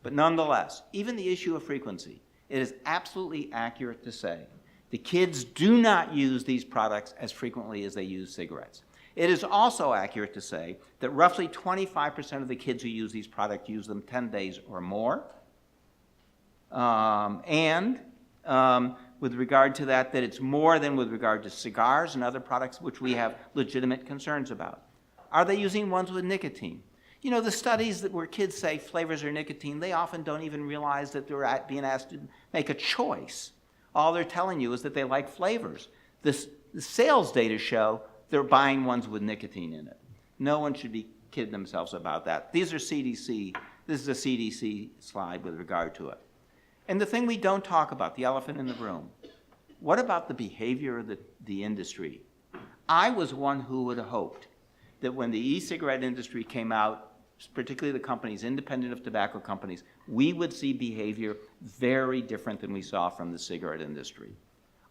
But nonetheless, even the issue of frequency, it is absolutely accurate to say the kids do not use these products as frequently as they use cigarettes. It is also accurate to say that roughly 25% of the kids who use these products use them 10 days or more. With regard to that it's more than with regard to cigars and other products which we have legitimate concerns about. Are they using ones with nicotine? You know, the studies where kids say flavors are nicotine, they often don't even realize that they're being asked to make a choice. All they're telling you is that they like flavors. The sales data show they're buying ones with nicotine in it. No one should be kidding themselves about that. These are CDC. This is a CDC slide with regard to it. And the thing we don't talk about, the elephant in the room, what about the behavior of the industry? I was one who would have hoped that when the e-cigarette industry came out, particularly the companies independent of tobacco companies, we would see behavior very different than we saw from the cigarette industry.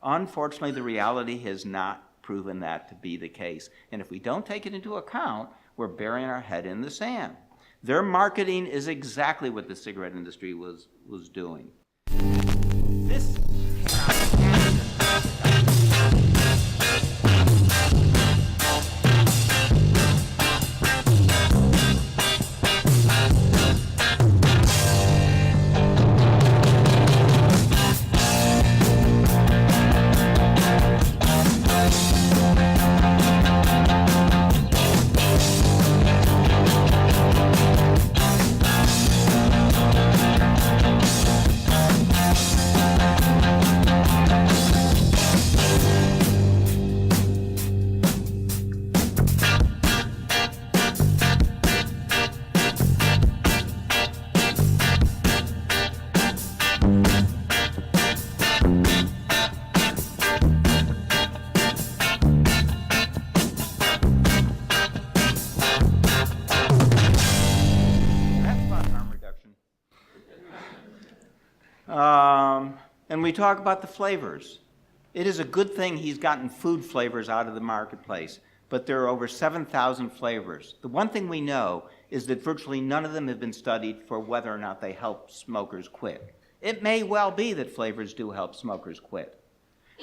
Unfortunately, the reality has not proven that to be the case. And if we don't take it into account, we're burying our head in the sand. Their marketing is exactly what the cigarette industry was doing. This and we talk about the flavors. It is a good thing he's gotten food flavors out of the marketplace, but there are over 7,000 flavors. The one thing we know is that virtually none of them have been studied for whether or not they help smokers quit. It may well be that flavors do help smokers quit.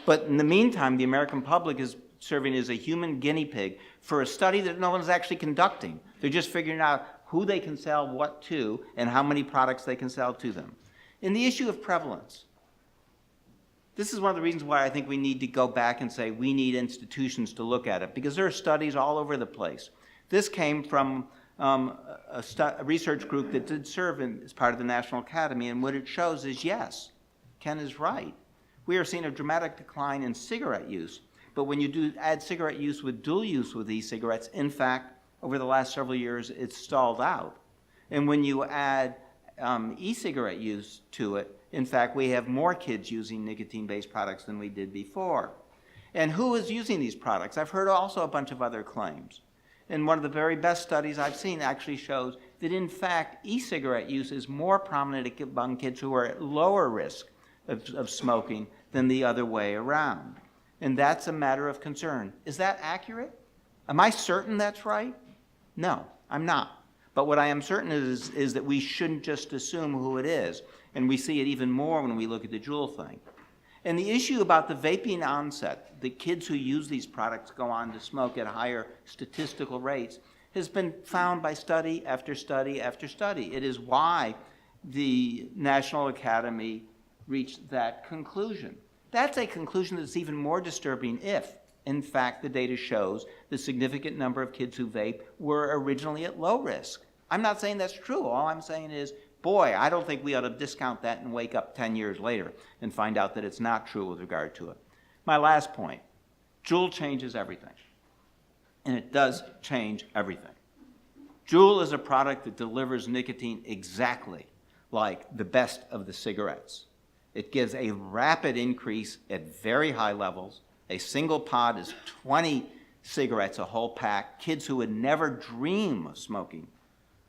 But in the meantime, the American public is serving as a human guinea pig for a study that no one's actually conducting. They're just figuring out who they can sell what to and how many products they can sell to them. In the issue of prevalence, this is one of the reasons why I think we need to go back and say we need institutions to look at it, because there are studies all over the place. This came from a research group that did serve as part of the National Academy, and what it shows is, yes, Ken is right. We are seeing a dramatic decline in cigarette use, but when you do add cigarette use with dual use with e-cigarettes, in fact, over the last several years, it's stalled out. And when you add e-cigarette use to it, in fact, we have more kids using nicotine-based products than we did before. And who is using these products? I've heard also a bunch of other claims. And one of the very best studies I've seen actually shows that, in fact, e-cigarette use is more prominent among kids who are at lower risk of smoking than the other way around. And that's a matter of concern. Is that accurate? Am I certain that's right? No, I'm not. But what I am certain is that we shouldn't just assume who it is. And we see it even more when we look at the Juul thing. And the issue about the vaping onset, the kids who use these products go on to smoke at higher statistical rates, has been found by study after study after study. It is why the National Academy reached that conclusion. That's a conclusion that's even more disturbing if, in fact, the data shows the significant number of kids who vape were originally at low risk. I'm not saying that's true. All I'm saying is, boy, I don't think we ought to discount that and wake up 10 years later and find out that it's not true with regard to it. My last point, Juul changes everything. And it does change everything. Juul is a product that delivers nicotine exactly like the best of the cigarettes. It gives a rapid increase at very high levels. A single pod is 20 cigarettes, a whole pack. Kids who would never dream of smoking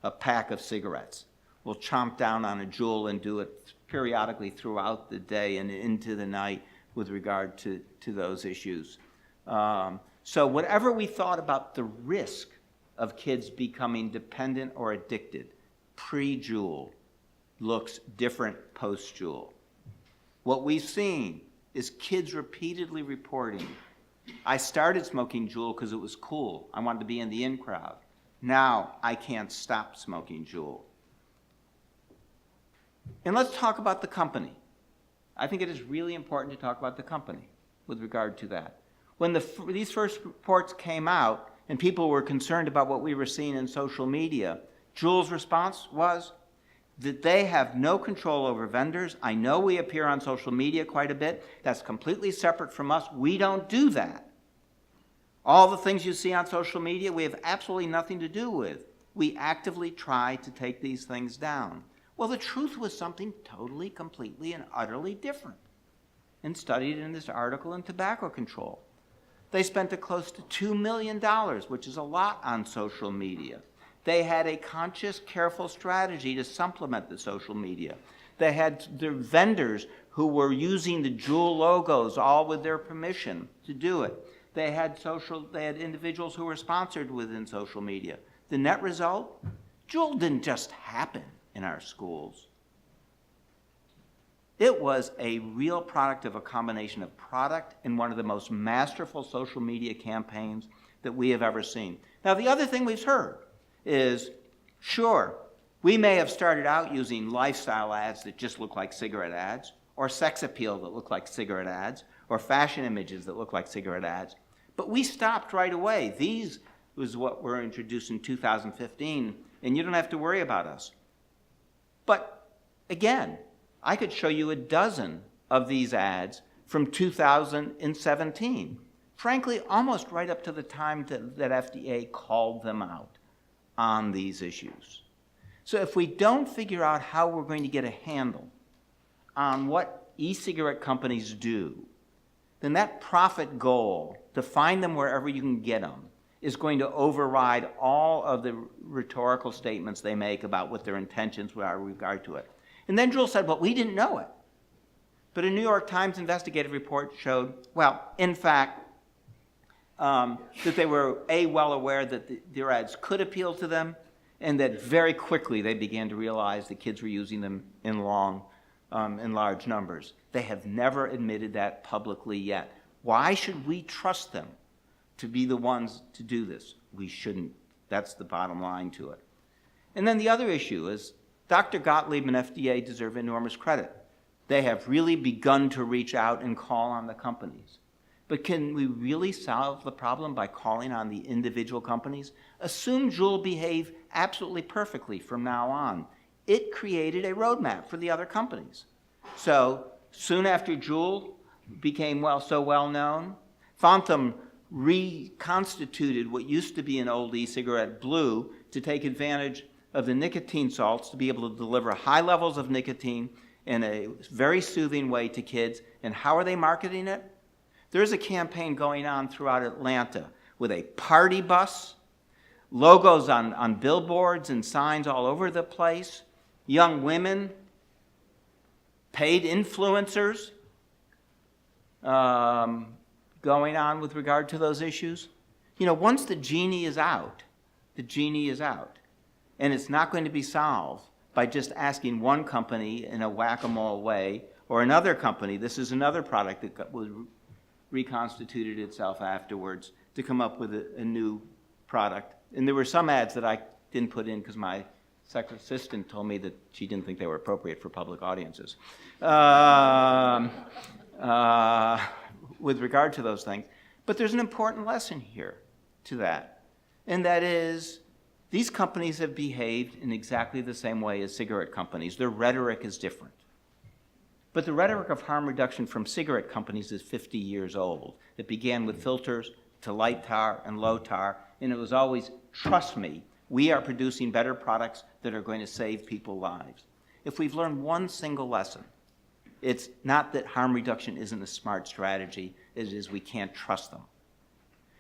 a pack of cigarettes will chomp down on a Juul and do it periodically throughout the day and into the night with regard to those issues. So whatever we thought about the risk of kids becoming dependent or addicted pre-Juul looks different post-Juul. What we've seen is kids repeatedly reporting, I started smoking Juul because it was cool. I wanted to be in the in crowd. Now I can't stop smoking Juul. And let's talk about the company. I think it is really important to talk about the company with regard to that. When these first reports came out and people were concerned about what we were seeing in social media, Juul's response was that they have no control over vendors. I know we appear on social media quite a bit. That's completely separate from us. We don't do that. All the things you see on social media, we have absolutely nothing to do with. We actively try to take these things down. Well, the truth was something totally, completely, and utterly different, and studied in this article in tobacco control. They spent close to $2 million, which is a lot on social media. They had a conscious, careful strategy to supplement the social media. They had their vendors who were using the Juul logos, all with their permission to do it. They had individuals who were sponsored within social media. The net result? Juul didn't just happen in our schools. It was a real product of a combination of product and one of the most masterful social media campaigns that we have ever seen. Now, the other thing we've heard is, sure, we may have started out using lifestyle ads that just look like cigarette ads, or sex appeal that look like cigarette ads, or fashion images that look like cigarette ads, but we stopped right away. These was what were introduced in 2015, and you don't have to worry about us. But again, I could show you a dozen of these ads from 2017. Frankly, almost right up to the time that FDA called them out on these issues. So if we don't figure out how we're going to get a handle on what e-cigarette companies do, then that profit goal, to find them wherever you can get them, is going to override all of the rhetorical statements they make about what their intentions were with regard to it. And then Juul said, well, we didn't know it. But a New York Times investigative report showed, well, in fact, that they were, well aware that their ads could appeal to them, and that very quickly they began to realize that kids were using them in large numbers. They have never admitted that publicly yet. Why should we trust them to be the ones to do this? We shouldn't. That's the bottom line to it. And then the other issue is Dr. Gottlieb and FDA deserve enormous credit. They have really begun to reach out and call on the companies. But can we really solve the problem by calling on the individual companies? Assume Juul behave absolutely perfectly from now on. It created a roadmap for the other companies. So soon after Juul became so well known, Phantom reconstituted what used to be an old e-cigarette blue to take advantage of the nicotine salts to be able to deliver high levels of nicotine in a very soothing way to kids. And how are they marketing it? There's a campaign going on throughout Atlanta with a party bus, logos on billboards and signs all over the place, young women, paid influencers going on with regard to those issues. You know, once the genie is out, the genie is out. And it's not going to be solved by just asking one company in a whack-a-mole way or another company. This is another product that was reconstituted itself afterwards to come up with a new product. And there were some ads that I didn't put in because my secretary assistant told me that she didn't think they were appropriate for public audiences. With regard to those things. But there's an important lesson here to that, and that is these companies have behaved in exactly the same way as cigarette companies. Their rhetoric is different. But the rhetoric of harm reduction from cigarette companies is 50 years old. It began with filters to light tar and low tar, and it was always, trust me, we are producing better products that are going to save people's lives. If we've learned one single lesson, it's not that harm reduction isn't a smart strategy, it is we can't trust them.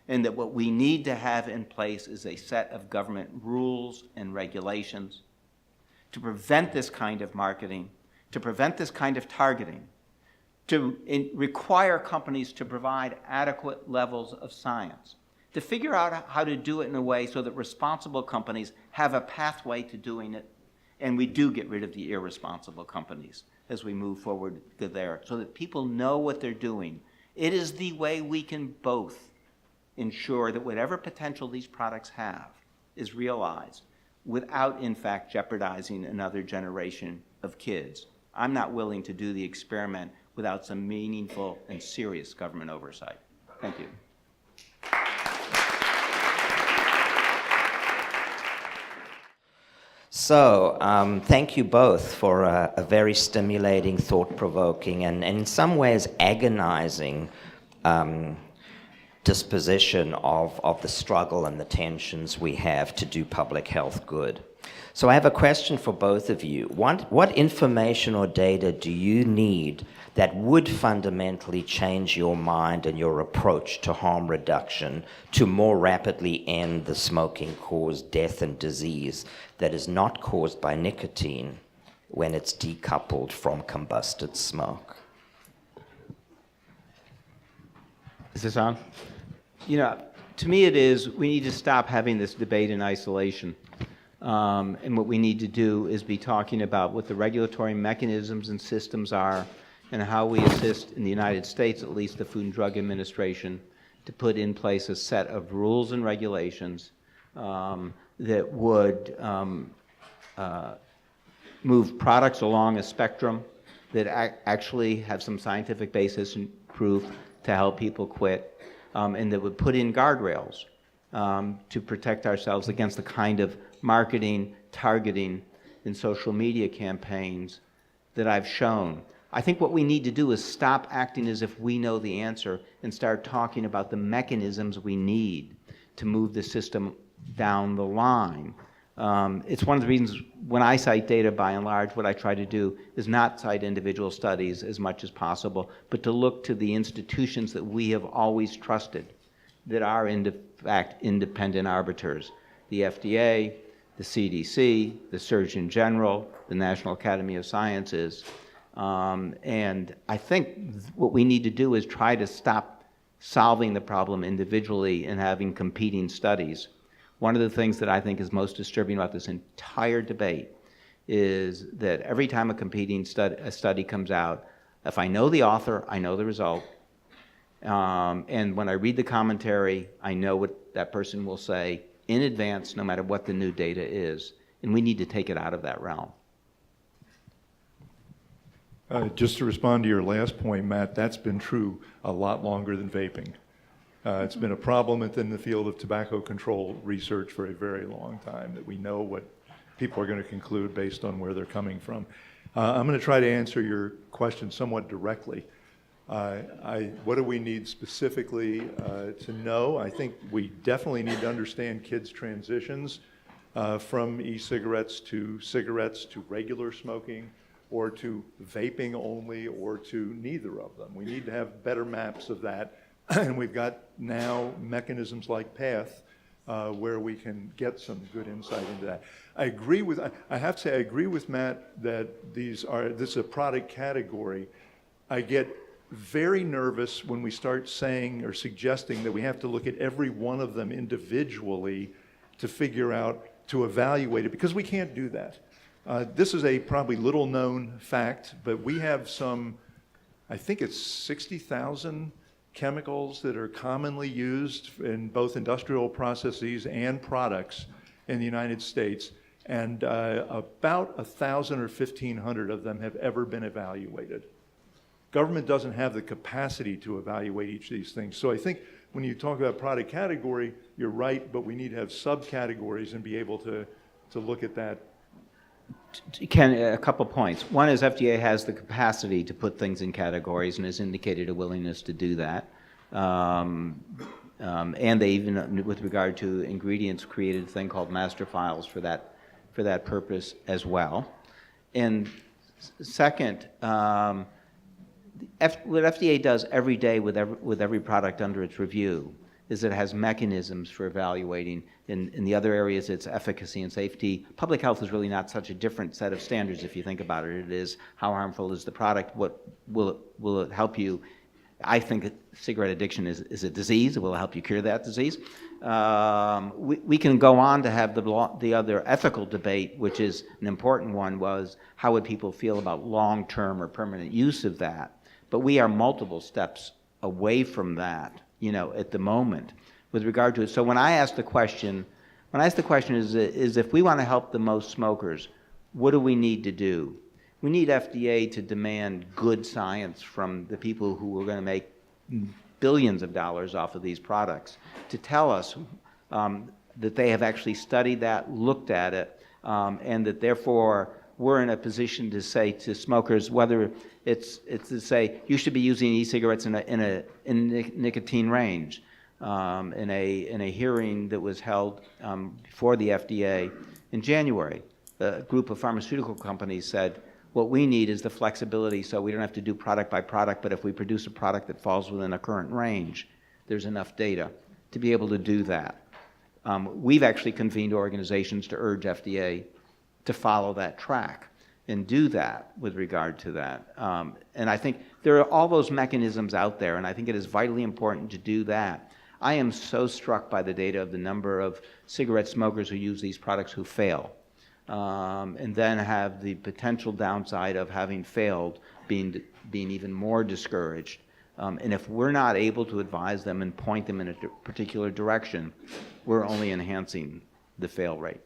And that what we need to have in place is a set of government rules and regulations to prevent this kind of marketing, to prevent this kind of targeting, to require companies to provide adequate levels of science, to figure out how to do it in a way so that responsible companies have a pathway to doing it, and we do get rid of the irresponsible companies as we move forward there, so that people know what they're doing. It is the way we can both ensure that whatever potential these products have is realized without, in fact, jeopardizing another generation of kids. I'm not willing to do the experiment without some meaningful and serious government oversight. Thank you. So, thank you both for a very stimulating, thought-provoking, and in some ways agonizing disposition of the struggle and the tensions we have to do public health good. So I have a question for both of you. What information or data do you need that would fundamentally change your mind and your approach to harm reduction to more rapidly end the smoking-caused death and disease that is not caused by nicotine when it's decoupled from combusted smoke? Is this on? You know, to me it is, we need to stop having this debate in isolation. And what we need to do is be talking about what the regulatory mechanisms and systems are and how we assist, in the United States at least, the Food and Drug Administration to put in place a set of rules and regulations that would move products along a spectrum that actually have some scientific basis and proof to help people quit, and that would put in guardrails to protect ourselves against the kind of marketing, targeting, and social media campaigns that I've shown. I think what we need to do is stop acting as if we know the answer and start talking about the mechanisms we need to move the system down the line. It's one of the reasons when I cite data, by and large, what I try to do is not cite individual studies as much as possible, but to look to the institutions that we have always trusted, that are in fact independent arbiters. The FDA, the CDC, the Surgeon General, the National Academy of Sciences. And I think what we need to do is try to stop solving the problem individually and having competing studies. One of the things that I think is most disturbing about this entire debate is that every time a competing study comes out, if I know the author, I know the result. And when I read the commentary, I know what that person will say in advance, no matter what the new data is. And we need to take it out of that realm. Just to respond to your last point, Matt, that's been true a lot longer than vaping. It's been a problem within the field of tobacco control research for a very long time, that we know what people are going to conclude based on where they're coming from. I'm going to try to answer your question somewhat directly. What do we need specifically to know? I think we definitely need to understand kids' transitions from e-cigarettes to regular smoking, or to vaping only, or to neither of them. We need to have better maps of that. And we've got now mechanisms like PATH where we can get some good insight into that. I have to say, I agree with Matt that this is a product category. I get very nervous when we start saying or suggesting that we have to look at every one of them individually to figure out, to evaluate it, because we can't do that. This is a probably little known fact, but we have some, I think it's 60,000 chemicals that are commonly used in both industrial processes and products in the United States. and about 1,000 or 1,500 of them have ever been evaluated. Government doesn't have the capacity to evaluate each of these things. So I think when you talk about product category, you're right, but we need to have subcategories and be able to look at that. Ken, a couple points. One is FDA has the capacity to put things in categories and has indicated a willingness to do that. And they even, with regard to ingredients, created a thing called master files for that purpose as well. And second, what FDA does every day with every product under its review is it has mechanisms for evaluating. In the other areas, it's efficacy and safety. Public health is really not such a different set of standards if you think about it. It is how harmful is the product, what will it help you. I think cigarette addiction is a disease. It will help you cure that disease. We can go on to have the other ethical debate, which is an important one, was how would people feel about long-term or permanent use of that? But we are multiple steps away from that, at the moment with regard to it. So when I ask the question is if we want to help the most smokers, what do we need to do? We need FDA to demand good science from the people who are going to make billions of dollars off of these products to tell us that they have actually studied that, looked at it, and that therefore we're in a position to say to smokers, whether it's to say you should be using e-cigarettes in a nicotine range. In a hearing that was held before the FDA in January, a group of pharmaceutical companies said, what we need is the flexibility so we don't have to do product by product, but if we produce a product that falls within a current range, there's enough data to be able to do that. We've actually convened organizations to urge FDA to follow that track and do that with regard to that. And I think there are all those mechanisms out there, and I think it is vitally important to do that. I am so struck by the data of the number of cigarette smokers who use these products who fail. And then have the potential downside of having failed being even more discouraged. And if we're not able to advise them and point them in a particular direction, we're only enhancing the fail rate.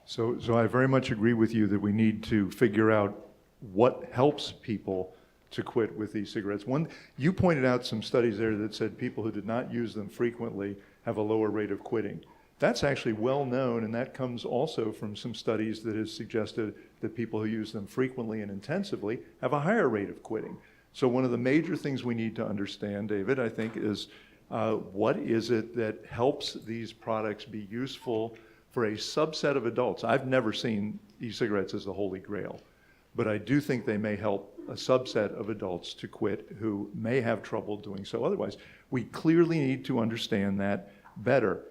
So I very much agree with you that we need to figure out what helps people to quit with e-cigarettes. One, you pointed out some studies there that said people who did not use them frequently have a lower rate of quitting. That's actually well known, and that comes also from some studies that has suggested that people who use them frequently and intensively have a higher rate of quitting. So one of the major things we need to understand, David, I think, is what is it that helps these products be useful for a subset of adults? I've never seen e-cigarettes as the holy grail, but I do think they may help a subset of adults to quit who may have trouble doing so otherwise. We clearly need to understand that better.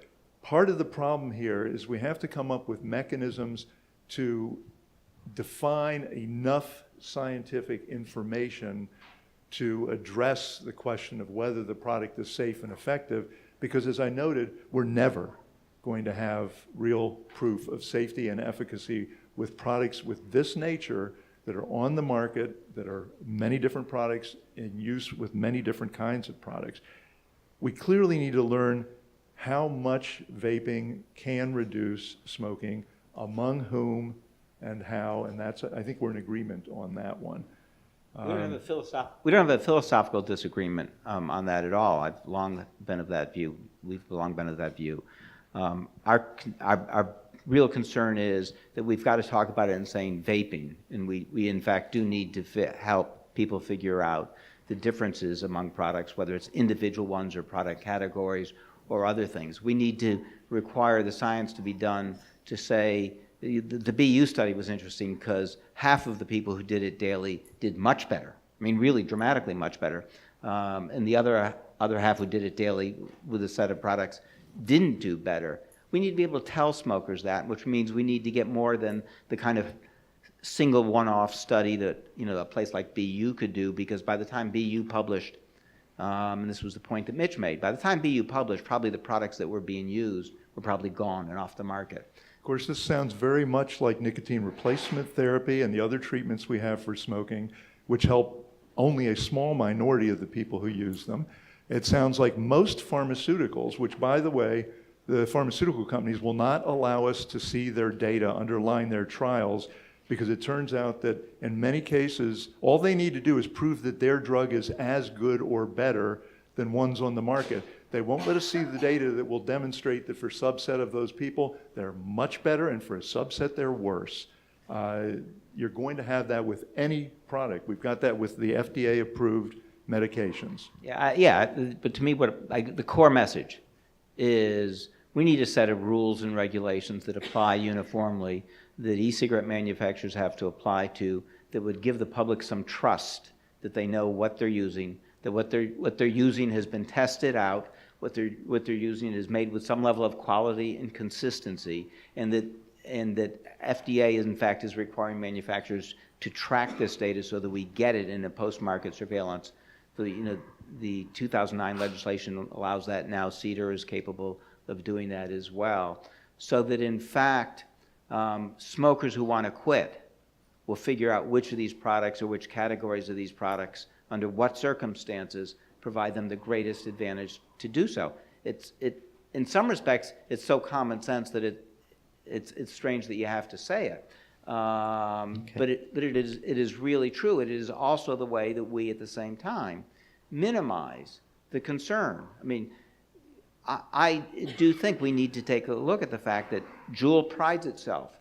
Part of the problem here is we have to come up with mechanisms to define enough scientific information to address the question of whether the product is safe and effective, because as I noted, we're never going to have real proof of safety and efficacy with products with this nature that are on the market, that are many different products in use with many different kinds of products. We clearly need to learn how much vaping can reduce smoking, among whom and how, and that's, I think we're in agreement on that one. We don't have a philosophical disagreement on that at all. I've long been of that view. We've long been of that view. Our real concern is that we've got to talk about it in saying vaping, and we in fact do need to help people figure out the differences among products, whether it's individual ones or product categories or other things. We need to require the science to be done to say, the BU study was interesting because half of the people who did it daily did much better. I mean, really dramatically much better. And the other half who did it daily with a set of products didn't do better. We need to be able to tell smokers that, which means we need to get more than the kind of single one-off study that, a place like BU could do, because by the time BU published, and this was the point that Mitch made, by the time BU published, probably the products that were being used were probably gone and off the market. Of course, this sounds very much like nicotine replacement therapy and the other treatments we have for smoking, which help only a small minority of the people who use them. It sounds like most pharmaceuticals, which, by the way, the pharmaceutical companies will not allow us to see their data underlying their trials, because it turns out that in many cases, all they need to do is prove that their drug is as good or better than ones on the market. They won't let us see the data that will demonstrate that for a subset of those people, they're much better, and for a subset, they're worse. You're going to have that with any product. We've got that with the FDA-approved medications. But to me, the core message is we need a set of rules and regulations that apply uniformly, that e-cigarette manufacturers have to apply to, that would give the public some trust that they know what they're using, that what they're using has been tested out, what they're using is made with some level of quality and consistency, and that FDA in fact is requiring manufacturers to track this data so that we get it in a post-market surveillance. So, the 2009 legislation allows that now. CEDAR is capable of doing that as well, so that in fact smokers who want to quit will figure out which of these products or which categories of these products, under what circumstances, provide them the greatest advantage to do so. In some respects, it's so common sense that it's strange that you have to say it. Okay. But it is really true. It is also the way that we, at the same time, minimize the concern. I mean, I do think we need to take a look at the fact that Juul prides itself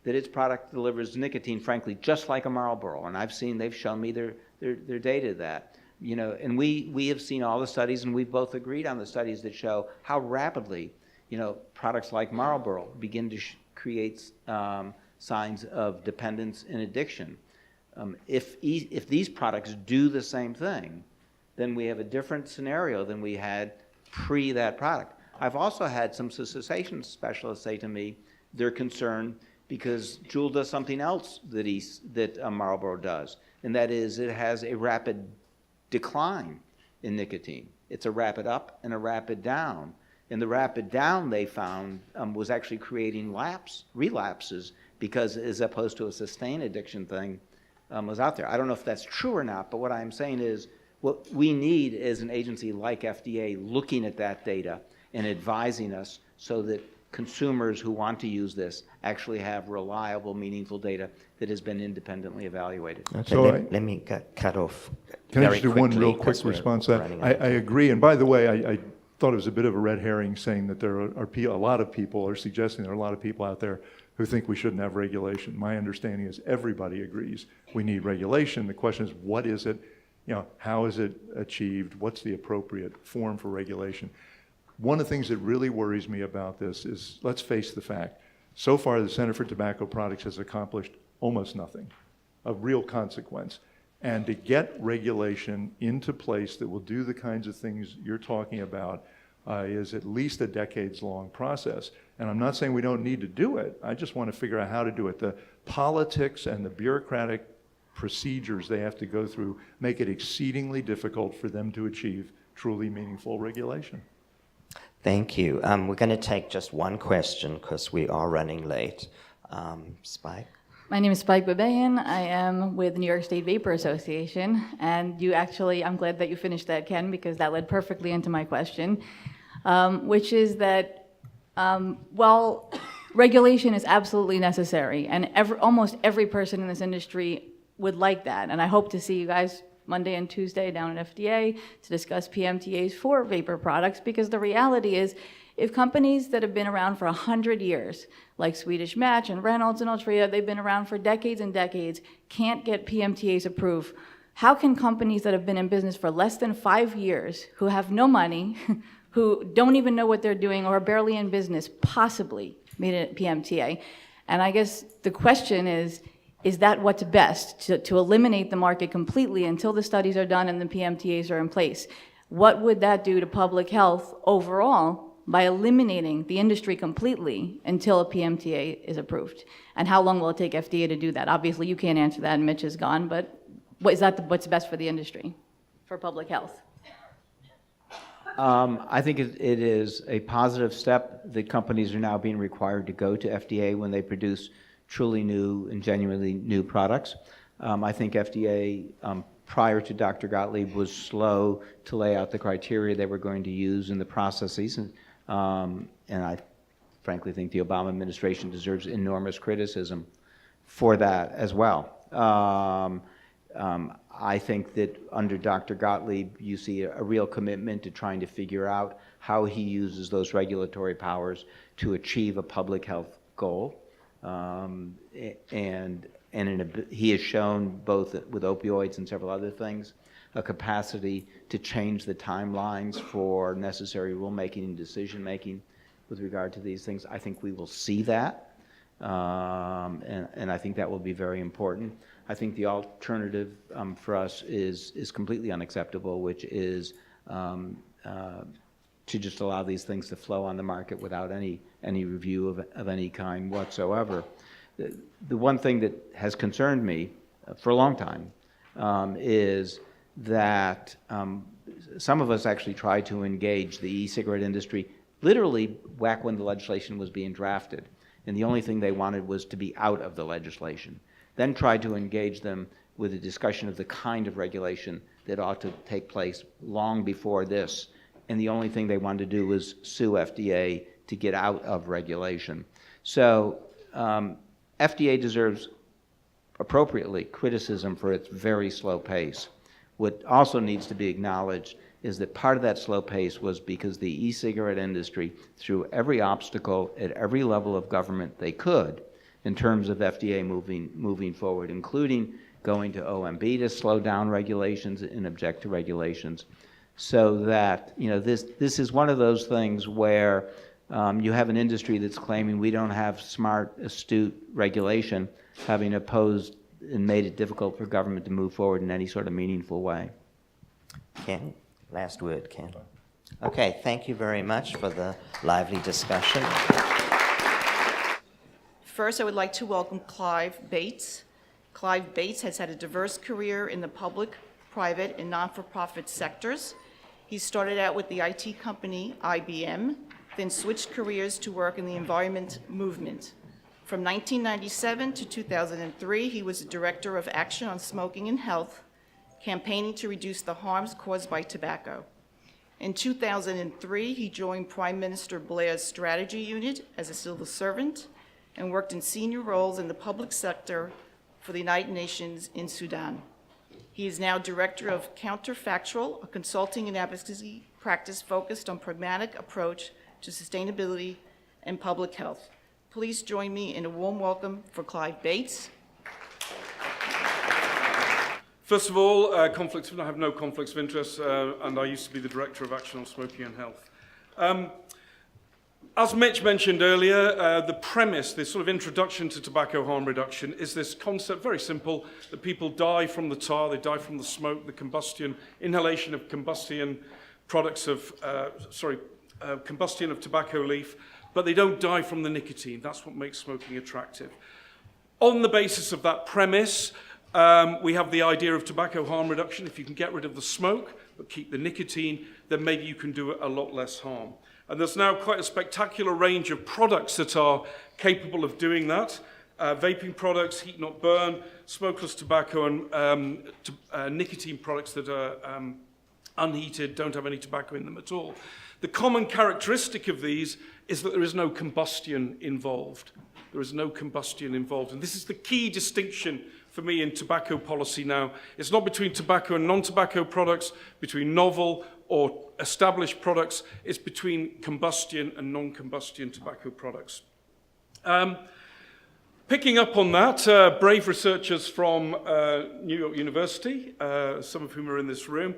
that its product delivers nicotine, frankly, just like a Marlboro. And they've shown me their data that, and we have seen all the studies, and we've both agreed on the studies that show how rapidly, products like Marlboro begin to create signs of dependence and addiction. If these products do the same thing, then we have a different scenario than we had pre that product. I've also had some cessation specialists say to me they're concerned because Juul does something else that Marlboro does, and that is it has a rapid decline in nicotine. It's a rapid up and a rapid down. And the rapid down, they found, was actually creating relapses, because as opposed to a sustained addiction thing was out there. I don't know if that's true or not, but what I'm saying is what we need is an agency like FDA looking at that data and advising us so that consumers who want to use this actually have reliable, meaningful data that has been independently evaluated. Okay, So let me cut off. Can I just do one quickly, real quick response to that? I agree. And by the way, I thought it was a bit of a red herring saying that there are a lot of people, or suggesting there are a lot of people out there who think we shouldn't have regulation. My understanding is everybody agrees we need regulation. The question is, what is it? How is it achieved? What's the appropriate form for regulation? One of the things that really worries me about this is, let's face the fact, so far the Center for Tobacco Products has accomplished almost nothing of real consequence. And to get regulation into place that will do the kinds of things you're talking about is at least a decades-long process. And I'm not saying we don't need to do it. I just want to figure out how to do it. The politics and the bureaucratic procedures they have to go through make it exceedingly difficult for them to achieve truly meaningful regulation. Thank you. We're going to take just one question because we are running late. Spike? My name is Spike Babayan. I am with the New York State Vapor Association. And I'm glad that you finished that, Ken, because that led perfectly into my question, which is that while regulation is absolutely necessary, and almost every person in this industry would like that, and I hope to see you guys Monday and Tuesday down at FDA to discuss PMTAs for vapor products, because the reality is, if companies that have been around for 100 years, like Swedish Match and Reynolds and Altria, they've been around for decades and decades, can't get PMTAs approved, how can companies that have been in business for less than 5 years, who have no money, who don't even know what they're doing or are barely in business, possibly meet a PMTA? And I guess the question is that what's best, to eliminate the market completely until the studies are done and the PMTAs are in place? What would that do to public health overall by eliminating the industry completely until a PMTA is approved? And how long will it take FDA to do that? Obviously, you can't answer that, and Mitch is gone, but what's best for the industry, for public health? I think it is a positive step that companies are now being required to go to FDA when they produce truly new and genuinely new products. I think FDA, prior to Dr. Gottlieb, was slow to lay out the criteria they were going to use in the processes. And And I frankly think the Obama administration deserves enormous criticism for that as well. I think that under Dr. Gottlieb, you see a real commitment to trying to figure out how he uses those regulatory powers to achieve a public health goal. He has shown, both with opioids and several other things, a capacity to change the timelines for necessary rulemaking and decision-making with regard to these things. I think we will see that, and I think that will be very important. I think the alternative for us is completely unacceptable, which is to just allow these things to flow on the market without any review of any kind whatsoever. The one thing that has concerned me for a long time is that some of us actually tried to engage the e-cigarette industry literally back when the legislation was being drafted, and the only thing they wanted was to be out of the legislation. Then tried to engage them with a discussion of the kind of regulation that ought to take place long before this, and the only thing they wanted to do was sue FDA to get out of regulation. So FDA deserves appropriately criticism for its very slow pace. What also needs to be acknowledged is that part of that slow pace was because the e-cigarette industry threw every obstacle at every level of government they could in terms of FDA moving forward, including going to OMB to slow down regulations and object to regulations. So that, this is one of those things where you have an industry that's claiming we don't have smart, astute regulation, having opposed and made it difficult for government to move forward in any sort of meaningful way. Ken, last word, Ken. Okay, thank you very much for the lively discussion. First, I would like to welcome Clive Bates. Clive Bates has had a diverse career in the public, private, and non-for-profit sectors. He started out with the IT company IBM, then switched careers to work in the environment movement. From 1997 to 2003, he was the Director of Action on Smoking and Health, campaigning to reduce the harms caused by tobacco. In 2003, he joined Prime Minister Blair's strategy unit as a civil servant and worked in senior roles in the public sector for the United Nations in Sudan. He is now Director of Counterfactual, a consulting and advocacy practice focused on pragmatic approach to sustainability and public health. Please join me in a warm welcome for Clive Bates. First of all, I have no conflicts of interest, and I used to be the Director of Action on Smoking and Health. As Mitch mentioned earlier, the premise, this sort of introduction to tobacco harm reduction, is this concept, very simple, that people die from the tar, they die from the smoke, the combustion, inhalation of combustion products of, combustion of tobacco leaf, but they don't die from the nicotine. That's what makes smoking attractive. On the basis of that premise, we have the idea of tobacco harm reduction. If you can get rid of the smoke but keep the nicotine, then maybe you can do a lot less harm. And there's now quite a spectacular range of products that are capable of doing that. Vaping products, heat not burn, smokeless tobacco, and nicotine products that are unheated, don't have any tobacco in them at all. The common characteristic of these is that there is no combustion involved. There is no combustion involved. And this is the key distinction for me in tobacco policy now. It's not between tobacco and non-tobacco products, between novel or established products. It's between combustion and non-combustion tobacco products. Picking up on that, brave researchers from New York University, some of whom are in this room,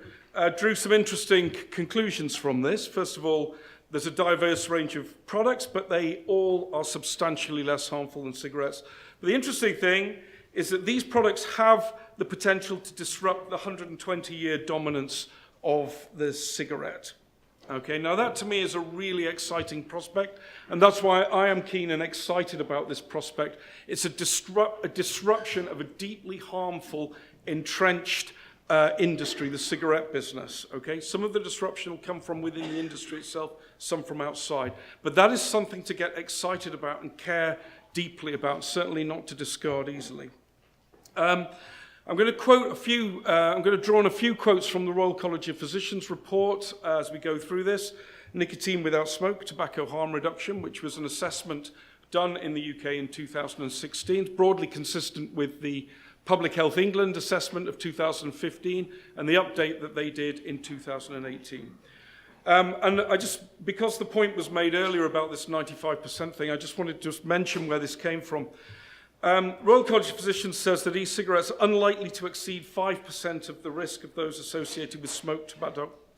drew some interesting conclusions from this. First of all, there's a diverse range of products, but they all are substantially less harmful than cigarettes. But the interesting thing is that these products have the potential to disrupt the 120-year dominance of the cigarette. Okay, now that to me is a really exciting prospect, and that's why I am keen and excited about this prospect. It's a disruption of a deeply harmful, entrenched industry, the cigarette business. Okay, some of the disruption will come from within the industry itself, some from outside. But that is something to get excited about and care deeply about, certainly not to discard easily. I'm going to quote a few, I'm going to draw on a few quotes from the Royal College of Physicians report as we go through this. Nicotine Without Smoke, Tobacco Harm Reduction, which was an assessment done in the UK in 2016, broadly consistent with the Public Health England assessment of 2015 and the update that they did in 2018. And I just, because the point was made earlier about this 95% thing, I just wanted to just mention where this came from. Royal College of Physicians says that e-cigarettes are unlikely to exceed 5% of the risk of those associated with smoked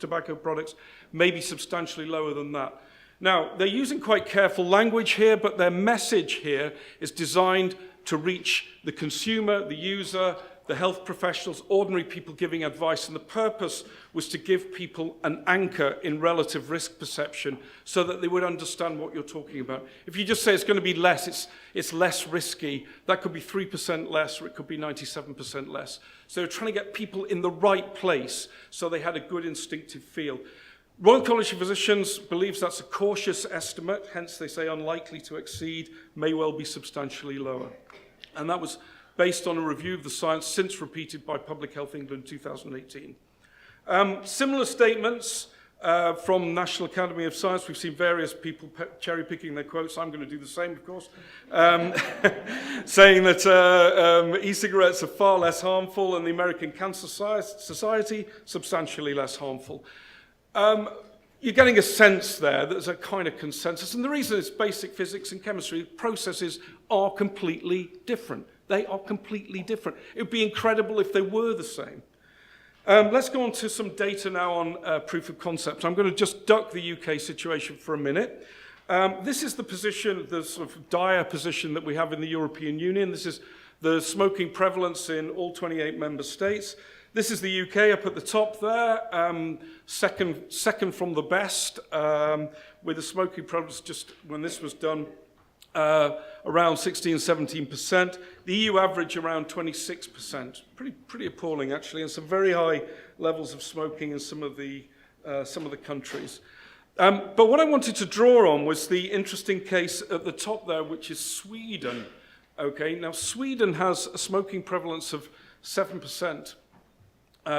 tobacco products, may be substantially lower than that. Now, they're using quite careful language here, but their message here is designed to reach the consumer, the user, the health professionals, ordinary people giving advice, and the purpose was to give people an anchor in relative risk perception so that they would understand what you're talking about. If you just say it's going to be less, it's less risky, that could be 3% less, or it could be 97% less. So they're trying to get people in the right place so they had a good instinctive feel. Royal College of Physicians believes that's a cautious estimate, hence they say unlikely to exceed, may well be substantially lower. And that was based on a review of the science since repeated by Public Health England 2018. Similar statements from National Academy of Science. We've seen various people cherry-picking their quotes. I'm going to do the same, of course, saying that e-cigarettes are far less harmful and the American Cancer Society substantially less harmful. You're getting a sense there that there's a kind of consensus, and the reason is basic physics and chemistry. Processes are completely different. They are completely different. It would be incredible if they were the same. Let's go on to some data now on proof of concept. I'm going to just duck the UK situation for a minute. This is the position, the sort of dire position that we have in the European Union. This is the smoking prevalence in all 28 member states. This is the UK up at the top there, second from the best, with the smoking prevalence just when this was done around 16-17%. The EU average around 26%. Pretty appalling actually, and some very high levels of smoking in some of the countries. But what I wanted to draw on was the interesting case at the top there, which is Sweden. Okay, now Sweden has a smoking prevalence of 7%.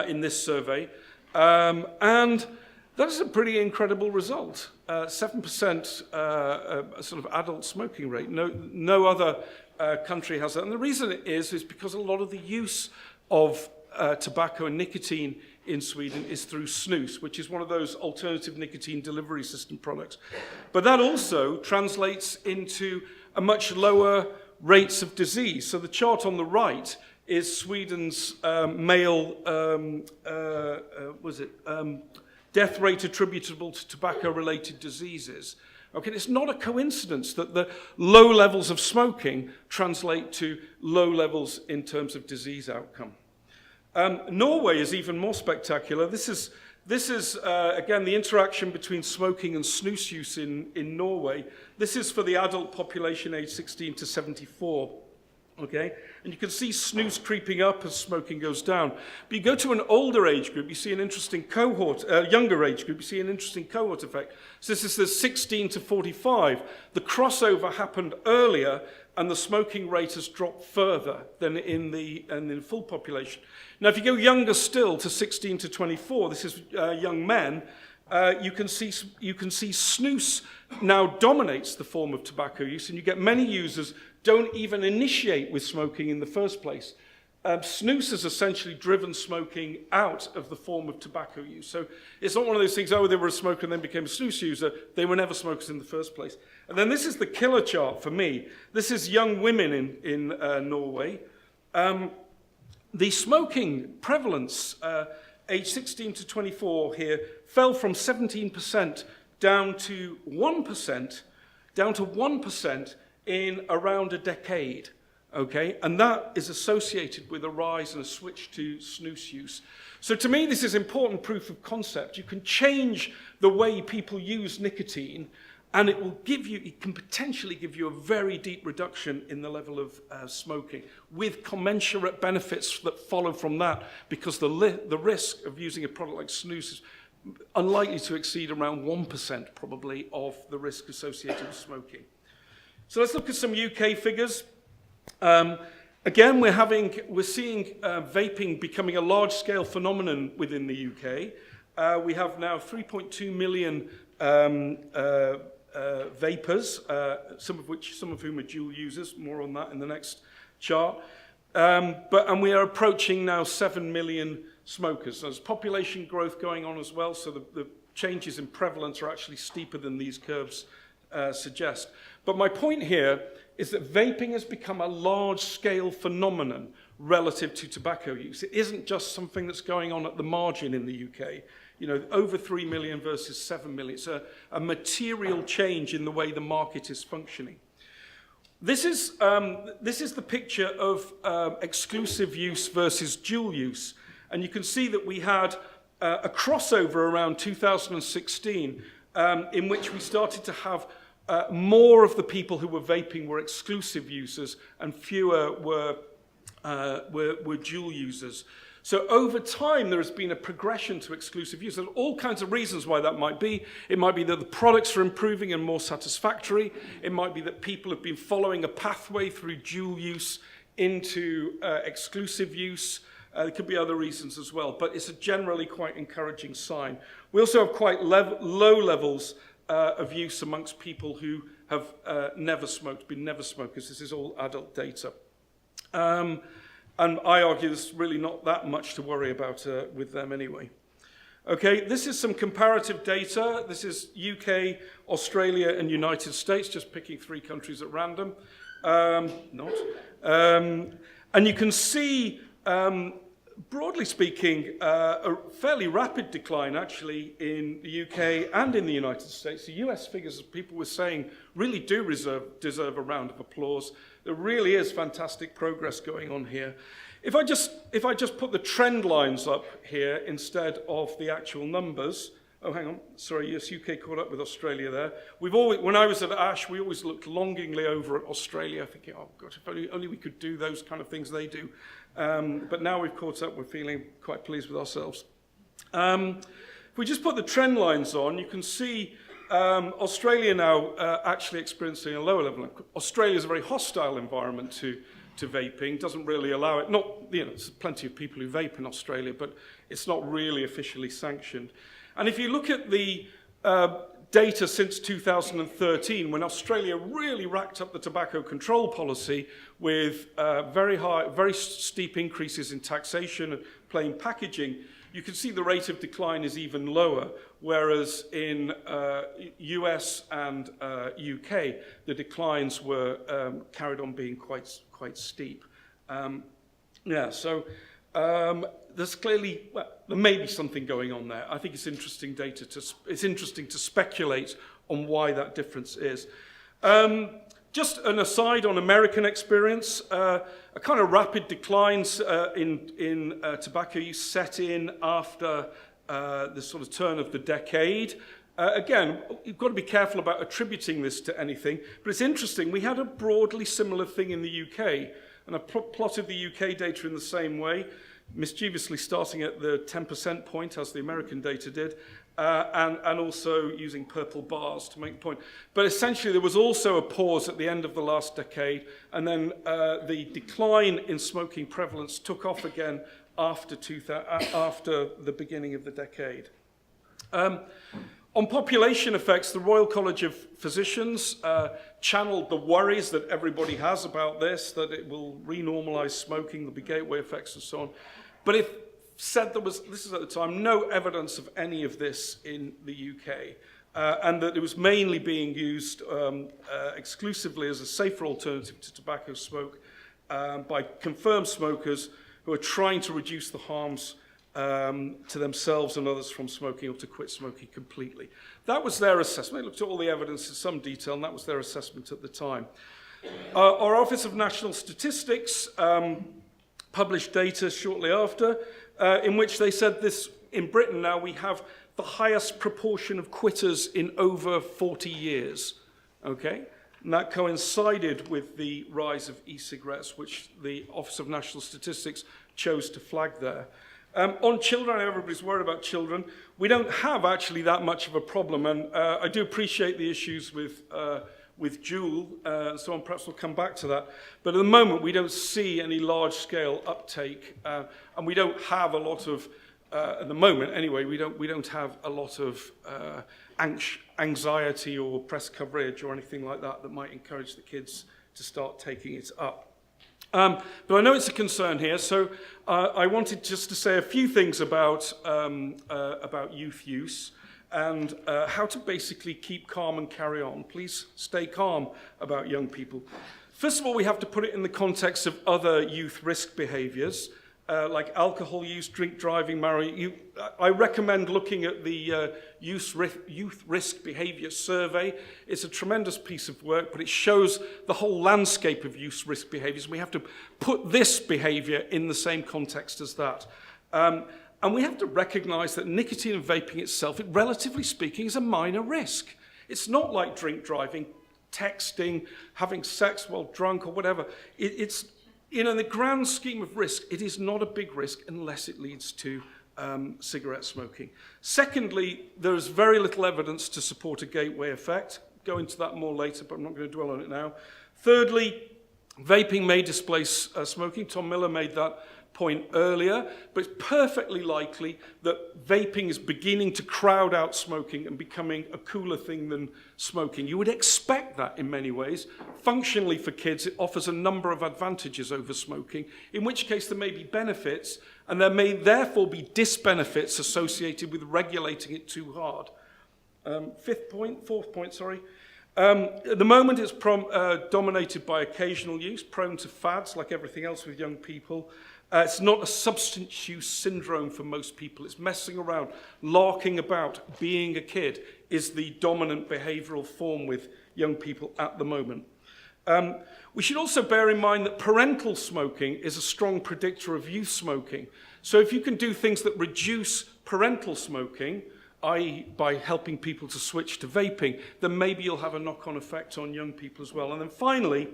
In this survey, and that's a pretty incredible result. 7% sort of adult smoking rate. No other country has that, and the reason it is because a lot of the use of tobacco and nicotine in Sweden is through snus, which is one of those alternative nicotine delivery system products. But that also translates into a much lower rates of disease. So the chart on the right is Sweden's male death rate attributable to tobacco-related diseases. Okay, it's not a coincidence that the low levels of smoking translate to low levels in terms of disease outcome. Norway is even more spectacular. This is again, the interaction between smoking and snus use in Norway. This is for the adult population aged 16 to 74. Okay, and you can see snus creeping up as smoking goes down. But you go to an older age group, you see an interesting cohort, younger age group, you see an interesting cohort effect. So this is the 16 to 45. The crossover happened earlier, and the smoking rate has dropped further than in the full population. Now, if you go younger still to 16 to 24, this is young men. You can see snus now dominates the form of tobacco use, and you get many users don't even initiate with smoking in the first place. Snus has essentially driven smoking out of the form of tobacco use. So it's not one of those things, oh, they were a smoker and then became a snus user. They were never smokers in the first place. And then this is the killer chart for me. This is young women in Norway. The smoking prevalence, age 16 to 24 here, fell from 17% down to 1% in around a decade, okay? And that is associated with a rise and a switch to snus use. So to me, this is important proof of concept. You can change the way people use nicotine, and it can potentially give you a very deep reduction in the level of smoking, with commensurate benefits that follow from that, because the risk of using a product like snus is unlikely to exceed around 1% probably of the risk associated with smoking. So let's look at some UK figures. Again, we're seeing vaping becoming a large-scale phenomenon within the UK. We have now 3.2 million vapors, some of whom are dual users. More on that in the next chart. And we are approaching now 7 million smokers. So there's population growth going on as well, so the changes in prevalence are actually steeper than these curves suggest. But my point here is that vaping has become a large-scale phenomenon relative to tobacco use. It isn't just something that's going on at the margin in the UK. You know, over 3 million versus 7 million. It's a material change in the way the market is functioning. This is the picture of exclusive use versus dual use. And you can see that we had a crossover around 2016 in which we started to have more of the people who were vaping were exclusive users and fewer were dual users. So over time, there has been a progression to exclusive use. There are all kinds of reasons why that might be. It might be that the products are improving and more satisfactory. It might be that people have been following a pathway through dual use into exclusive use. There could be other reasons as well, but it's a generally quite encouraging sign. We also have quite low levels of use amongst people who have never smoked, been never smokers. This is all adult data. And I argue there's really not that much to worry about with them anyway. Okay, this is some comparative data. This is UK, Australia, and United States, just picking 3 countries at random. And you can see, broadly speaking, a fairly rapid decline, actually, in the UK and in the United States. The US figures, as people were saying, really do deserve a round of applause. There really is fantastic progress going on here. If I just put the trend lines up here instead of the actual numbers, oh, hang on, sorry, yes, UK caught up with Australia there. When I was at ASH, we always looked longingly over at Australia, thinking, oh, gosh, if only we could do those kind of things they do. But now we've caught up, we're feeling quite pleased with ourselves. If we just put the trend lines on, you can see Australia now actually experiencing a lower level. Australia is a very hostile environment to vaping, doesn't really allow it. There's plenty of people who vape in Australia, but it's not really officially sanctioned. And if you look at the data since 2013, when Australia really racked up the tobacco control policy with very steep increases in taxation and plain packaging, you can see the rate of decline is even lower, whereas in US and UK, the declines were carried on being quite steep. There's clearly, there may be something going on there. I think it's interesting it's interesting to speculate on why that difference is. Just an aside on American experience, a kind of rapid declines in tobacco use set in after the sort of turn of the decade. Again, you've got to be careful about attributing this to anything, but it's interesting. We had a broadly similar thing in the UK, and I plotted the UK data in the same way, mischievously starting at the 10% point, as the American data did, and also using purple bars to make the point. But essentially, there was also a pause at the end of the last decade, and then the decline in smoking prevalence took off again after the beginning of the decade. On population effects, the Royal College of Physicians channeled the worries that everybody has about this, that it will renormalize smoking, there'll be gateway effects and so on. But it said this is at the time, no evidence of any of this in the UK, and that it was mainly being used exclusively as a safer alternative to tobacco smoke by confirmed smokers who are trying to reduce the harms to themselves and others from smoking or to quit smoking completely. That was their assessment. They looked at all the evidence in some detail, and that was their assessment at the time. Our Office of National Statistics published data shortly after, in which they said this, in Britain now we have the highest proportion of quitters in over 40 years, okay? And that coincided with the rise of e-cigarettes, which the Office of National Statistics chose to flag there. On children, everybody's worried about children. We don't have actually that much of a problem, and I do appreciate the issues with with Juul, so on. Perhaps we'll come back to that. But at the moment, we don't see any large-scale uptake, and we don't have a lot of, at the moment anyway, we don't have a lot of anxiety or press coverage or anything like that that might encourage the kids to start taking it up. But I know it's a concern here, so I wanted just to say a few things about youth use and how to basically keep calm and carry on. Please stay calm about young people. First of all, we have to put it in the context of other youth risk behaviors, like alcohol use, drink driving, marriage. I recommend looking at the Youth Risk Behavior Survey. It's a tremendous piece of work, but it shows the whole landscape of youth risk behaviors. We have to put this behavior in the same context as that. And we have to recognize that nicotine and vaping itself, relatively speaking, is a minor risk. It's not like drink driving, texting, having sex while drunk or whatever. It's, in the grand scheme of risk, it is not a big risk unless it leads to cigarette smoking. Secondly, there is very little evidence to support a gateway effect. Go into that more later, but I'm not going to dwell on it now. Thirdly, vaping may displace smoking. Tom Miller made that point earlier, but it's perfectly likely that vaping is beginning to crowd out smoking and becoming a cooler thing than smoking. You would expect that in many ways. Functionally for kids, it offers a number of advantages over smoking, in which case there may be benefits, and there may therefore be disbenefits associated with regulating it too hard. Fourth point, at the moment it's dominated by occasional use, prone to fads like everything else with young people. It's not a substance use syndrome for most people. It's messing around, larking about, being a kid is the dominant behavioral form with young people at the moment. We should also bear in mind that parental smoking is a strong predictor of youth smoking. So if you can do things that reduce parental smoking, i.e. by helping people to switch to vaping, then maybe you'll have a knock-on effect on young people as well. And then finally,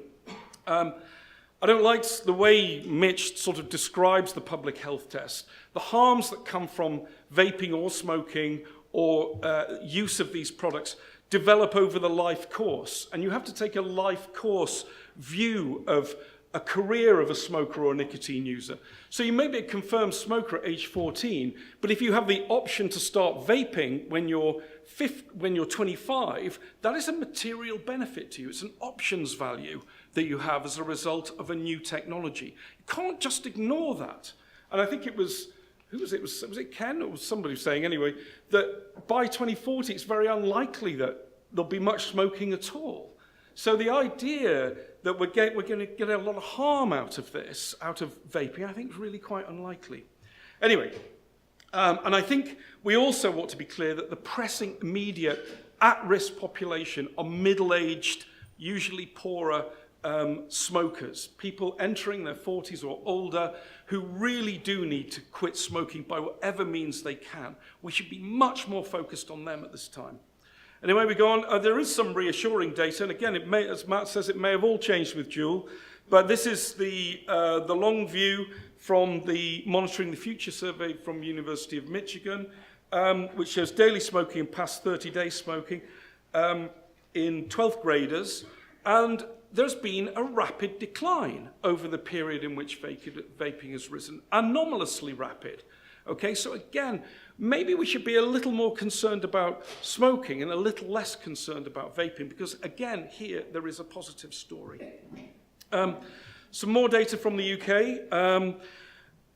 I don't like the way Mitch sort of describes the public health test. The harms that come from vaping or smoking or use of these products develop over the life course. And you have to take a life course view of a career of a smoker or a nicotine user. So you may be a confirmed smoker at age 14, but if you have the option to start vaping when you're 25, that is a material benefit to you. It's an options value that you have as a result of a new technology. You can't just ignore that. And I think it was, who was it? Was it Ken or was somebody saying anyway, that by 2040 it's very unlikely that there'll be much smoking at all. So the idea that we're going to get a lot of harm out of this, out of vaping, I think is really quite unlikely. Anyway, and I think we also want to be clear that the pressing immediate at-risk population are middle-aged, usually poorer smokers, people entering their 40s or older who really do need to quit smoking by whatever means they can. We should be much more focused on them at this time. Anyway, we go on. There is some reassuring data, and again, it may, as Matt says, it may have all changed with Juul, but this is the long view from the Monitoring the Future survey from University of Michigan, which shows daily smoking and past 30-day smoking in 12th graders, and there's been a rapid decline over the period in which vaping has risen, anomalously rapid. Okay, so again, maybe we should be a little more concerned about smoking and a little less concerned about vaping, because again, here there is a positive story. Some more data from the UK.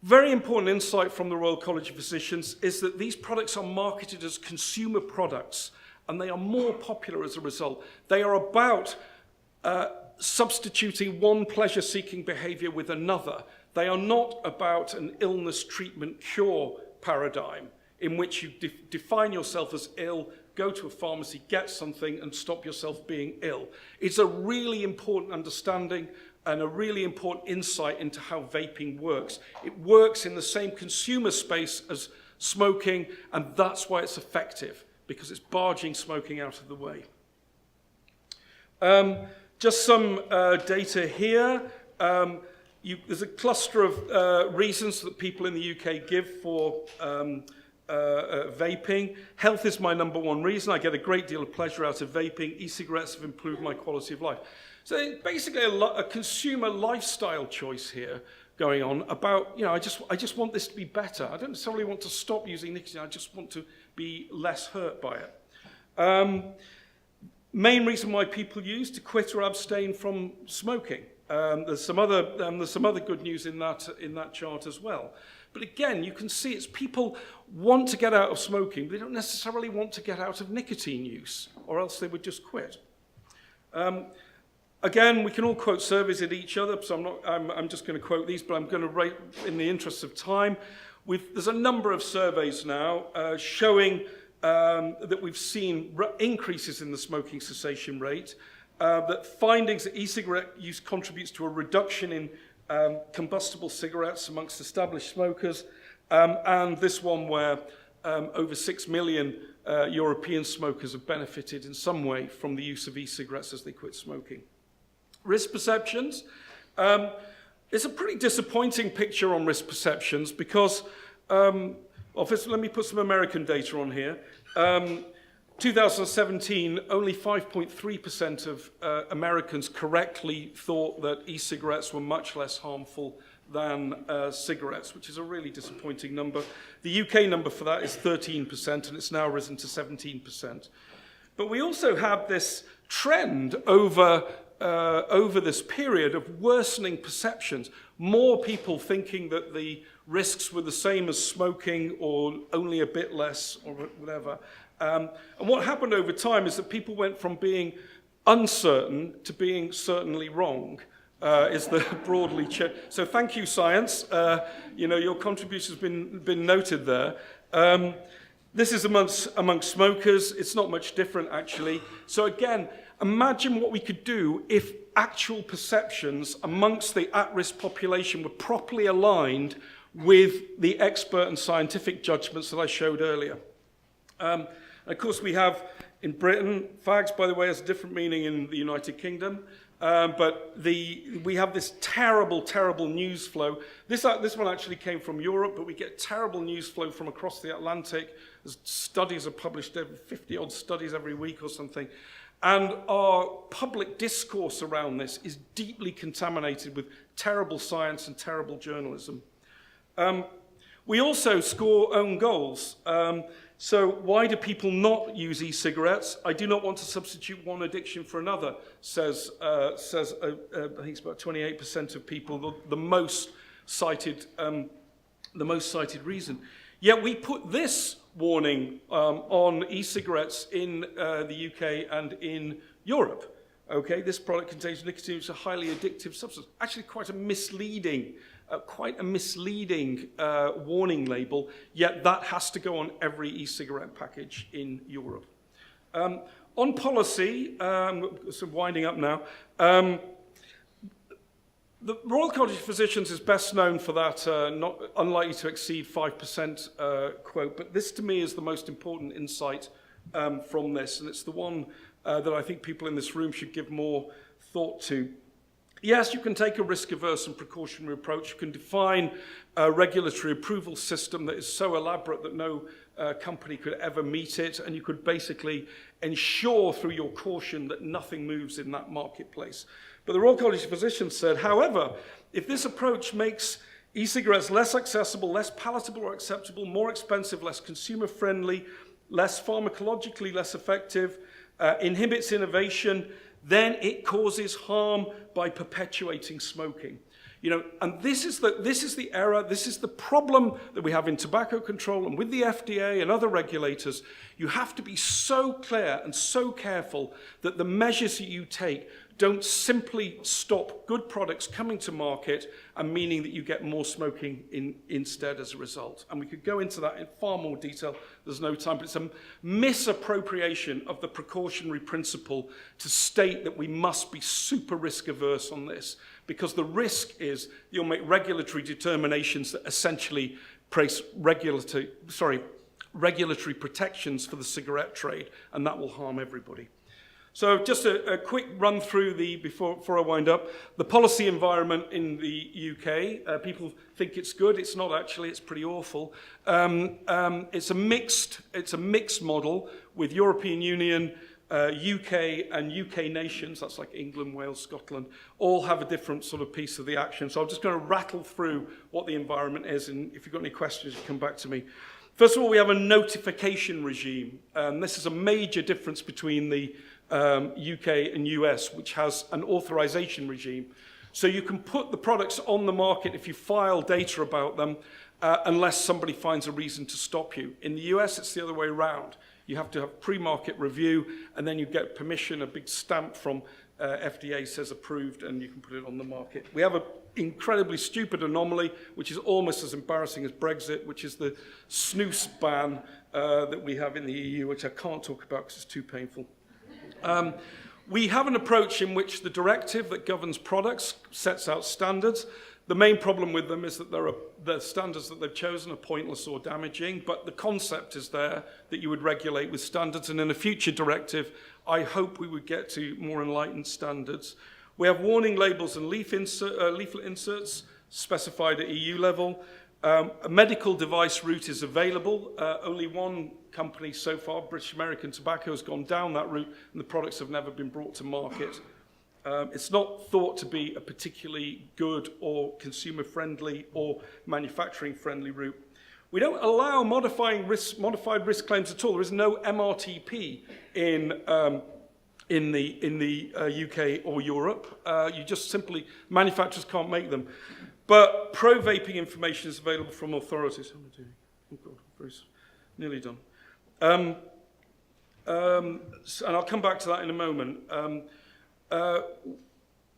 Very important insight from the Royal College of Physicians is that these products are marketed as consumer products, and they are more popular as a result. They are about substituting one pleasure-seeking behavior with another. They are not about an illness treatment cure paradigm in which you define yourself as ill, go to a pharmacy, get something, and stop yourself being ill. It's a really important understanding and a really important insight into how vaping works. It works in the same consumer space as smoking, and that's why it's effective, because it's barging smoking out of the way. Just some data here. There's a cluster of reasons that people in the UK give for vaping. Health is my number one reason. I get a great deal of pleasure out of vaping. E-cigarettes have improved my quality of life. So basically a consumer lifestyle choice here going on about, I just want this to be better. I don't necessarily want to stop using nicotine. I just want to be less hurt by it. Main reason why people use to quit or abstain from smoking. There's some other good news in that chart as well. But again, you can see it's people want to get out of smoking, but they don't necessarily want to get out of nicotine use, or else they would just quit. Again, we can all quote surveys at each other, so I'm just going to quote these, but I'm going to write in the interest of time. There's a number of surveys now showing that we've seen increases in the smoking cessation rate, that findings that e-cigarette use contributes to a reduction in combustible cigarettes amongst established smokers, and this one where over 6 million European smokers have benefited in some way from the use of e-cigarettes as they quit smoking. Risk perceptions. It's a pretty disappointing picture on risk perceptions because, obviously, let me put some American data on here. 2017, only 5.3% of Americans correctly thought that e-cigarettes were much less harmful than cigarettes, which is a really disappointing number. The UK number for that is 13%, and it's now risen to 17%. But we also have this trend over this period of worsening perceptions. More people thinking that the risks were the same as smoking or only a bit less or whatever. And what happened over time is that people went from being uncertain to being certainly wrong, is the broadly. So thank you, science. Your contribution has been noted there. This is amongst smokers. It's not much different, actually. So again, imagine what we could do if actual perceptions amongst the at-risk population were properly aligned with the expert and scientific judgments that I showed earlier. Of course, we have in Britain, fags, by the way, has a different meaning in the United Kingdom, but we have this terrible, terrible news flow. This one actually came from Europe, but we get terrible news flow from across the Atlantic. Studies are published, 50-odd studies every week or something. And our public discourse around this is deeply contaminated with terrible science and terrible journalism. We also score own goals. So why do people not use e-cigarettes? I do not want to substitute one addiction for another, says I think it's about 28% of people, the most cited reason. Yet we put this warning on e-cigarettes in the UK and in Europe. Okay, this product contains nicotine, which is a highly addictive substance. Actually, quite a misleading warning label, yet that has to go on every e-cigarette package in Europe. On policy, so winding up now, the Royal College of Physicians is best known for that not unlikely to exceed 5% quote, but this to me is the most important insight from this, and it's the one that I think people in this room should give more thought to. Yes, you can take a risk-averse and precautionary approach. You can define a regulatory approval system that is so elaborate that no company could ever meet it, and you could basically ensure through your caution that nothing moves in that marketplace. But the Royal College of Physicians said, however, if this approach makes e-cigarettes less accessible, less palatable or acceptable, more expensive, less consumer-friendly, less pharmacologically less effective, inhibits innovation, then it causes harm by perpetuating smoking. And this is the error, this is the problem that we have in tobacco control and with the FDA and other regulators. You have to be so clear and so careful that the measures that you take don't simply stop good products coming to market and meaning that you get more smoking instead as a result. And we could go into that in far more detail. There's no time, but it's a misappropriation of the precautionary principle to state that we must be super risk averse on this, because the risk is you'll make regulatory determinations that essentially place regulatory protections for the cigarette trade, and that will harm everybody. So just a quick run through before I wind up, the policy environment in the UK. People think it's good. It's not actually. It's pretty awful. It's a mixed model with European Union, UK and UK nations, that's like England, Wales, Scotland, all have a different sort of piece of the action. So I'm just going to rattle through what the environment is, and if you've got any questions, you come back to me. First of all, we have a notification regime. This is a major difference between the UK and US, which has an authorization regime. So you can put the products on the market if you file data about them, unless somebody finds a reason to stop you. In the US, it's the other way around. You have to have pre-market review, and then you get permission, a big stamp from FDA says approved, and you can put it on the market. We have an incredibly stupid anomaly, which is almost as embarrassing as Brexit, which is the snus ban that we have in the EU, which I can't talk about because it's too painful. We have an approach in which the directive that governs products sets out standards. The main problem with them is that the standards that they've chosen are pointless or damaging, but the concept is there that you would regulate with standards, and in a future directive, I hope we would get to more enlightened standards. We have warning labels and leaflet inserts specified at EU level. A medical device route is available. Only one company so far, British American Tobacco, has gone down that route, and the products have never been brought to market. It's not thought to be a particularly good or consumer-friendly or manufacturing-friendly route. We don't allow modified risk claims at all. There is no MRTP in the UK or Europe. You just simply, manufacturers can't make them. But pro-vaping information is available from authorities. How am I doing? Oh God, Bruce, nearly done. And I'll come back to that in a moment.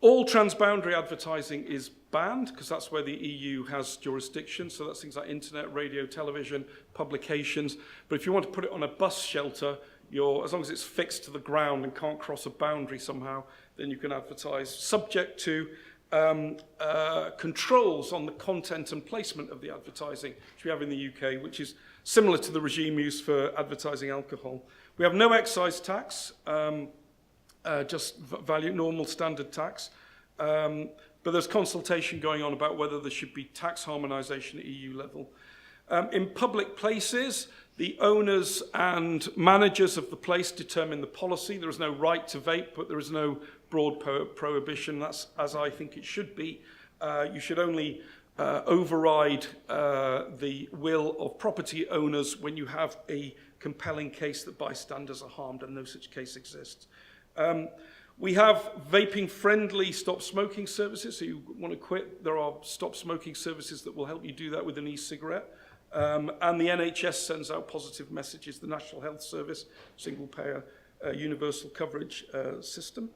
All transboundary advertising is banned because that's where the EU has jurisdiction. So that's things like internet, radio, television, publications. But if you want to put it on a bus shelter, as long as it's fixed to the ground and can't cross a boundary somehow, then you can advertise, subject to controls on the content and placement of the advertising, which we have in the UK, which is similar to the regime used for advertising alcohol. We have no excise tax. Just value, normal standard tax. But there's consultation going on about whether there should be tax harmonisation at EU level. In public places, the owners and managers of the place determine the policy. There is no right to vape, but there is no broad prohibition. That's as I think it should be. You should only override the will of property owners when you have a compelling case that bystanders are harmed, and no such case exists. We have vaping-friendly stop smoking services. So you want to quit, there are stop smoking services that will help you do that with an e-cigarette. And the NHS sends out positive messages, the National Health Service, single-payer, universal coverage system.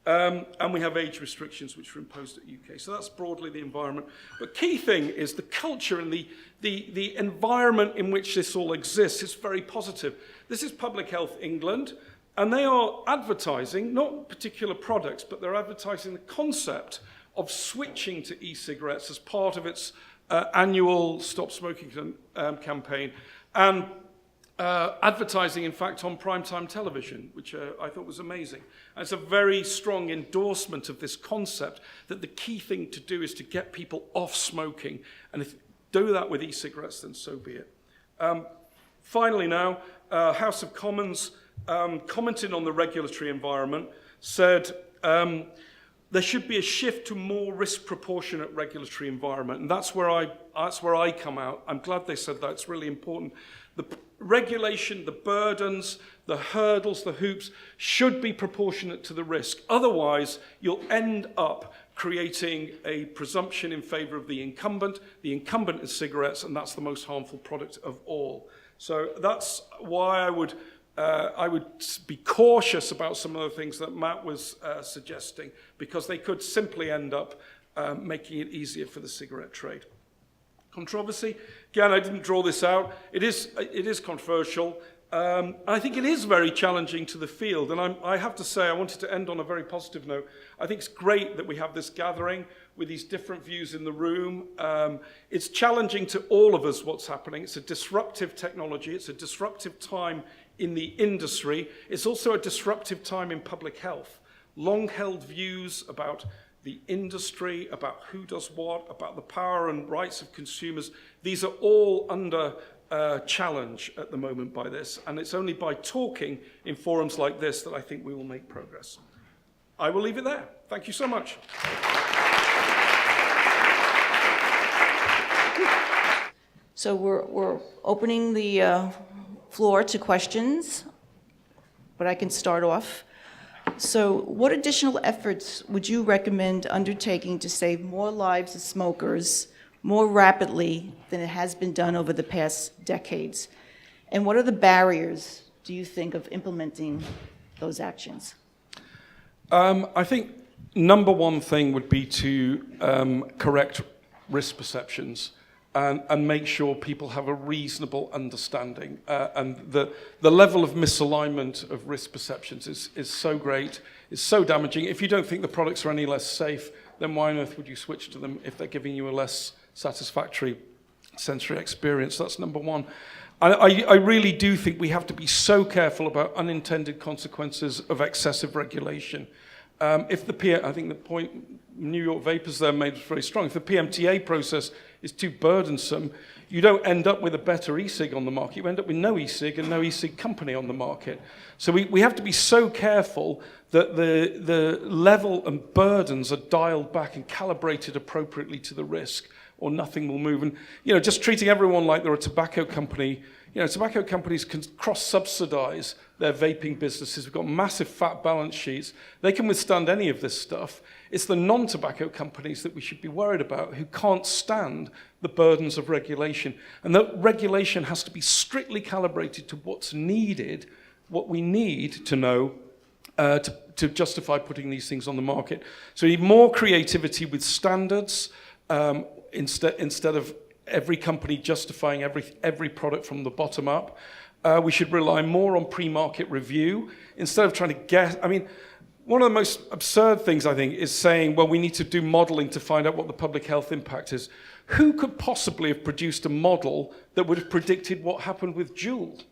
And we have age restrictions which are imposed at UK. So that's broadly the environment. But key thing is the culture and the environment in which this all exists. It's very positive. This is Public Health England. And they are advertising, not particular products, but they're advertising the concept of switching to e-cigarettes as part of its annual Stop Smoking campaign. And advertising, in fact, on primetime television, which I thought was amazing. And it's a very strong endorsement of this concept that the key thing to do is to get people off smoking. And if you do that with e-cigarettes, then so be it. Finally now, House of Commons commenting on the regulatory environment, said there should be a shift to more risk-proportionate regulatory environment, and that's where I come out. I'm glad they said that. It's really important. The regulation, the burdens, the hurdles, the hoops should be proportionate to the risk. Otherwise, you'll end up creating a presumption in favor of the incumbent. The incumbent is cigarettes, and that's the most harmful product of all. So that's why I would be cautious about some of the things that Matt was suggesting, because they could simply end up making it easier for the cigarette trade. Controversy, again, I didn't draw this out. It is controversial. I think it is very challenging to the field, and I have to say, I wanted to end on a very positive note. I think it's great that we have this gathering with these different views in the room. It's challenging to all of us what's happening. It's a disruptive technology. It's a disruptive time in the industry. It's also a disruptive time in public health. Long-held views about the industry, about who does what, about the power and rights of consumers, these are all under challenge at the moment by this, and it's only by talking in forums like this that I think we will make progress. I will leave it there. Thank you so much. So we're opening the floor to questions, but I can start off. So what additional efforts would you recommend undertaking to save more lives of smokers more rapidly than it has been done over the past decades? And what are the barriers, do you think, of implementing those actions? I think number one thing would be to correct risk perceptions and make sure people have a reasonable understanding. And the level of misalignment of risk perceptions is so great, is so damaging. If you don't think the products are any less safe, then why on earth would you switch to them if they're giving you a less satisfactory sensory experience? That's number one. I really do think we have to be so careful about unintended consequences of excessive regulation. I think the point New York Vapors there made was very strong. If the PMTA process is too burdensome, you don't end up with a better e-cig on the market. You end up with no e-cig and no e-cig company on the market. So we have to be so careful that the level and burdens are dialed back and calibrated appropriately to the risk, or nothing will move. And just treating everyone like they're a tobacco company. Tobacco companies can cross-subsidize their vaping businesses. We've got massive fat balance sheets. They can withstand any of this stuff. It's the non-tobacco companies that we should be worried about, who can't stand the burdens of regulation. And that regulation has to be strictly calibrated to what's needed, what we need to know to justify putting these things on the market. So we need more creativity with standards instead of every company justifying every product from the bottom up. We should rely more on pre-market review instead of trying to guess. I mean, one of the most absurd things, I think, is saying, well, we need to do modeling to find out what the public health impact is. Who could possibly have produced a model that would have predicted what happened with Juul?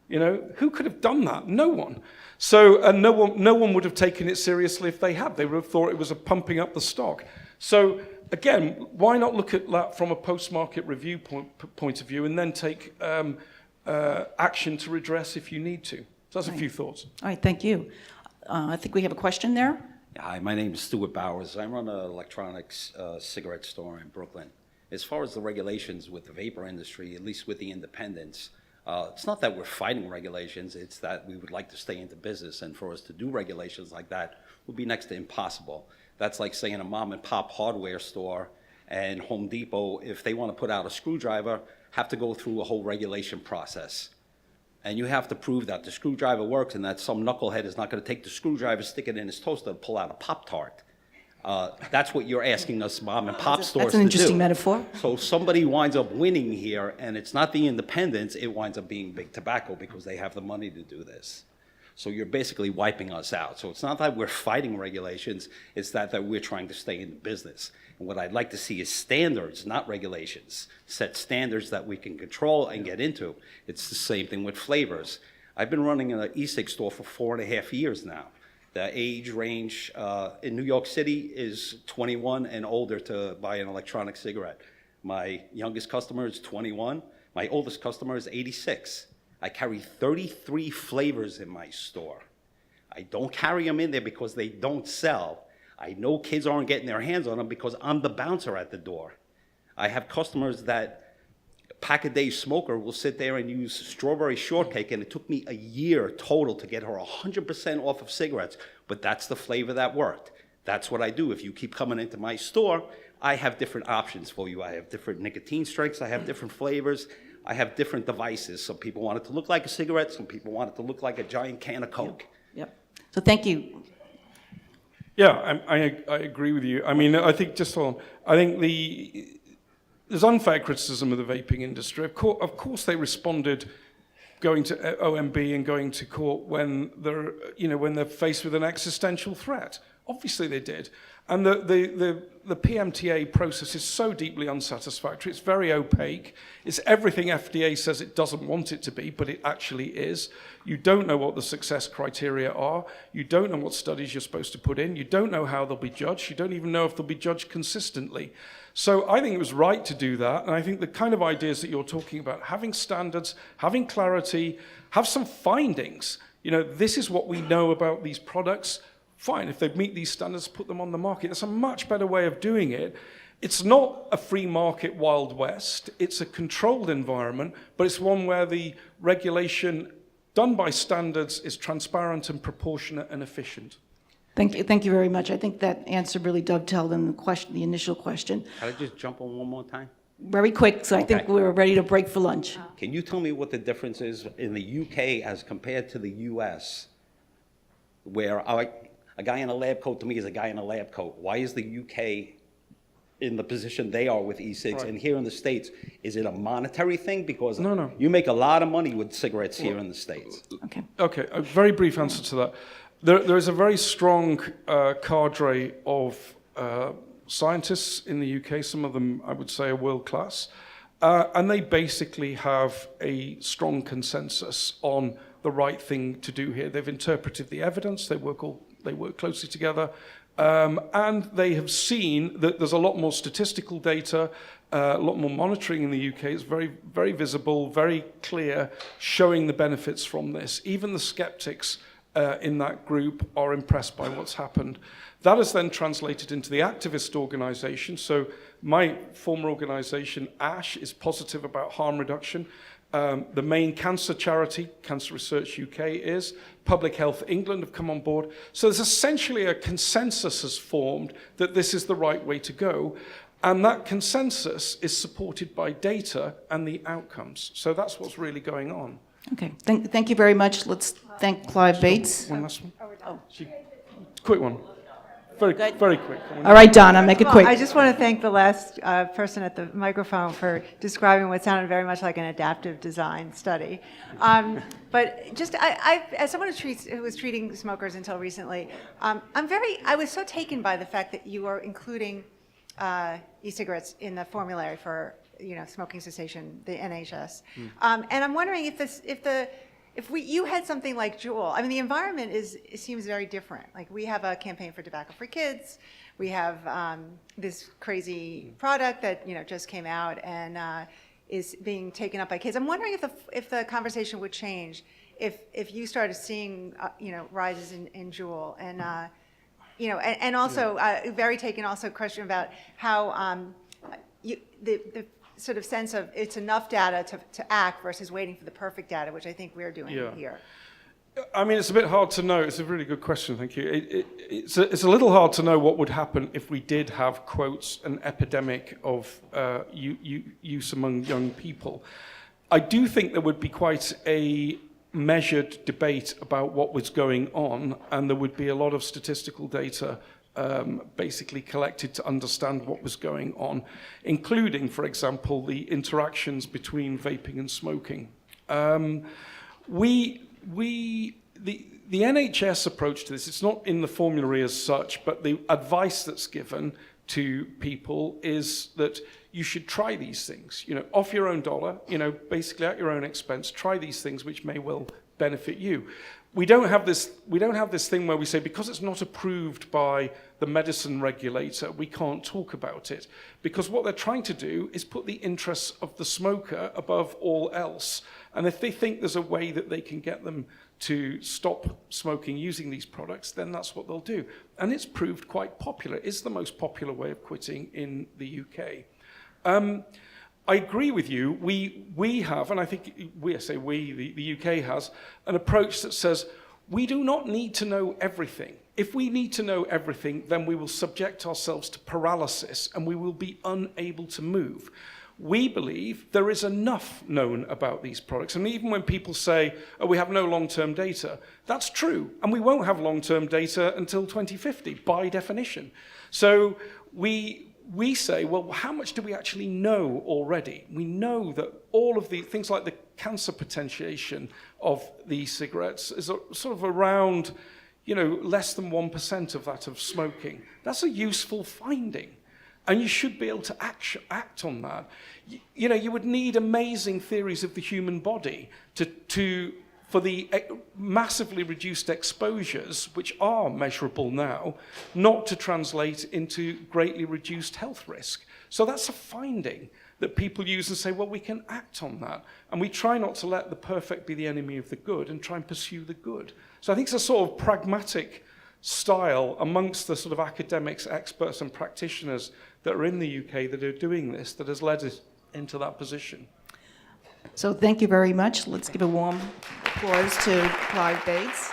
Who could have done that? No one. So, and no one would have taken it seriously if they had. They would have thought it was a pumping up the stock. So, again, why not look at that from a post-market review point of view and then take action to redress if you need to? So that's a few thoughts. All right, thank you. I think we have a question there. Hi, my name is Stuart Bowers. I run an electronics cigarette store in Brooklyn. As far as the regulations with the vapor industry, at least with the independents, it's not that we're fighting regulations, it's that we would like to stay into business, and for us to do regulations like that would be next to impossible. That's like saying a mom and pop hardware store and Home Depot, if they want to put out a screwdriver, have to go through a whole regulation process. And you have to prove that the screwdriver works and that some knucklehead is not going to take the screwdriver, stick it in his toaster, and pull out a Pop-Tart. That's what you're asking us mom and pop stores to do. That's an interesting metaphor. So somebody winds up winning here, and it's not the independents, it winds up being big tobacco because they have the money to do this. So you're basically wiping us out. So it's not that we're fighting regulations, it's that we're trying to stay in the business. And what I'd like to see is standards, not regulations. Set standards that we can control and get into. It's the same thing with flavors. I've been running an e-cig store for 4.5 years now. The age range in New York City is 21 and older to buy an electronic cigarette. My youngest customer is 21. My oldest customer is 86. I carry 33 flavors in my store. I don't carry them in there because they don't sell. I know kids aren't getting their hands on them because I'm the bouncer at the door. I have customers that pack-a-day smoker will sit there and use strawberry shortcake, and it took me a year total to get her 100% off of cigarettes, but that's the flavor that worked. That's what I do. If you keep coming into my store, I have different options for you. I have different nicotine strengths. I have different flavors. I have different devices. Some people want it to look like a cigarette. Some people want it to look like a giant can of Coke. Yep. So thank you. Yeah, I agree with you. I mean, I think there's unfair criticism of the vaping industry. Of course they responded going to OMB and going to court when they're faced with an existential threat. Obviously they did. And the PMTA process is so deeply unsatisfactory. It's very opaque. It's everything FDA says it doesn't want it to be, but it actually is. You don't know what the success criteria are. You don't know what studies you're supposed to put in. You don't know how they'll be judged. You don't even know if they'll be judged consistently. So I think it was right to do that. And I think the kind of ideas that you're talking about, having standards, having clarity, have some findings. This is what we know about these products. Fine, if they meet these standards, put them on the market. That's a much better way of doing it. It's not a free market Wild West. It's a controlled environment, but it's one where the regulation done by standards is transparent and proportionate and efficient. Thank you very much. I think that answer really dovetailed in the initial question. Can I just jump on one more time? Very quick, so I think Okay. we're ready to break for lunch. Can you tell me what the difference is in the UK as compared to the US, where a guy in a lab coat to me is a guy in a lab coat? Why is the UK in the position they are with e-cigs? Right. And here in the States, is it a monetary thing? Because No. you make a lot of money with cigarettes here in the States. Okay. Okay, a very brief answer to that. There is a very strong cadre of scientists in the UK. Some of them, I would say, are world class. And they basically have a strong consensus on the right thing to do here. They've interpreted the evidence. They work closely together. And they have seen that there's a lot more statistical data, a lot more monitoring in the UK. It's very, very visible, very clear, showing the benefits from this. Even the skeptics in that group are impressed by what's happened. That is then translated into the activist organisation. So my former organisation, ASH, is positive about harm reduction. The main cancer charity, Cancer Research UK, is. Public Health England have come on board. So there's essentially a consensus has formed that this is the right way to go. And that consensus is supported by data and the outcomes. So that's what's really going on. Okay. Thank you very much. Let's thank Clive Bates. One last one. Quick one. Very quick. All right, Donna, make it quick. I just want to thank the last person at the microphone for describing what sounded very much like an adaptive design study. But just, as someone who was treating smokers until recently, I was so taken by the fact that you are including e-cigarettes in the formulary for smoking cessation, the NHS. And I'm wondering if you had something like Juul. I mean, the environment seems very different. Like, we have a campaign for tobacco-free kids. We have this crazy product that just came out and is being taken up by kids. I'm wondering if the conversation would change if you started seeing rises in Juul and and also very taken also question about how the sort of sense of it's enough data to act versus waiting for the perfect data, which I think we're doing here. I mean, it's a bit hard to know. It's a really good question, thank you. It's a little hard to know what would happen if we did have, quotes, an epidemic of use among young people. I do think there would be quite a measured debate about what was going on, and there would be a lot of statistical data basically collected to understand what was going on, including, for example, the interactions between vaping and smoking. The NHS approach to this, it's not in the formulary as such, but the advice that's given to people is that you should try these things, off your own dollar, basically at your own expense, try these things which may well benefit you. We don't have this thing where we say, because it's not approved by the medicine regulator, we can't talk about it. Because what they're trying to do is put the interests of the smoker above all else. And if they think there's a way that they can get them to stop smoking using these products, then that's what they'll do. And it's proved quite popular. It's the most popular way of quitting in the UK. I agree with you. We have, and I think the UK has, an approach that says we do not need to know everything. If we need to know everything, then we will subject ourselves to paralysis and we will be unable to move. We believe there is enough known about these products. And even when people say, oh, we have no long-term data, that's true. And we won't have long-term data until 2050, by definition. So we say, well, how much do we actually know already? We know that all of the things like the cancer potentiation of the cigarettes is sort of around, less than 1% of that of smoking. That's a useful finding. And you should be able to act on that. You would need amazing theories of the human body for the massively reduced exposures, which are measurable now, not to translate into greatly reduced health risk. So that's a finding that people use and say, well, we can act on that. And we try not to let the perfect be the enemy of the good and try and pursue the good. So I think it's a sort of pragmatic style amongst the sort of academics, experts and practitioners that are in the UK that are doing this that has led us into that position. So thank you very much. Let's give a warm Applause to Clive Bates.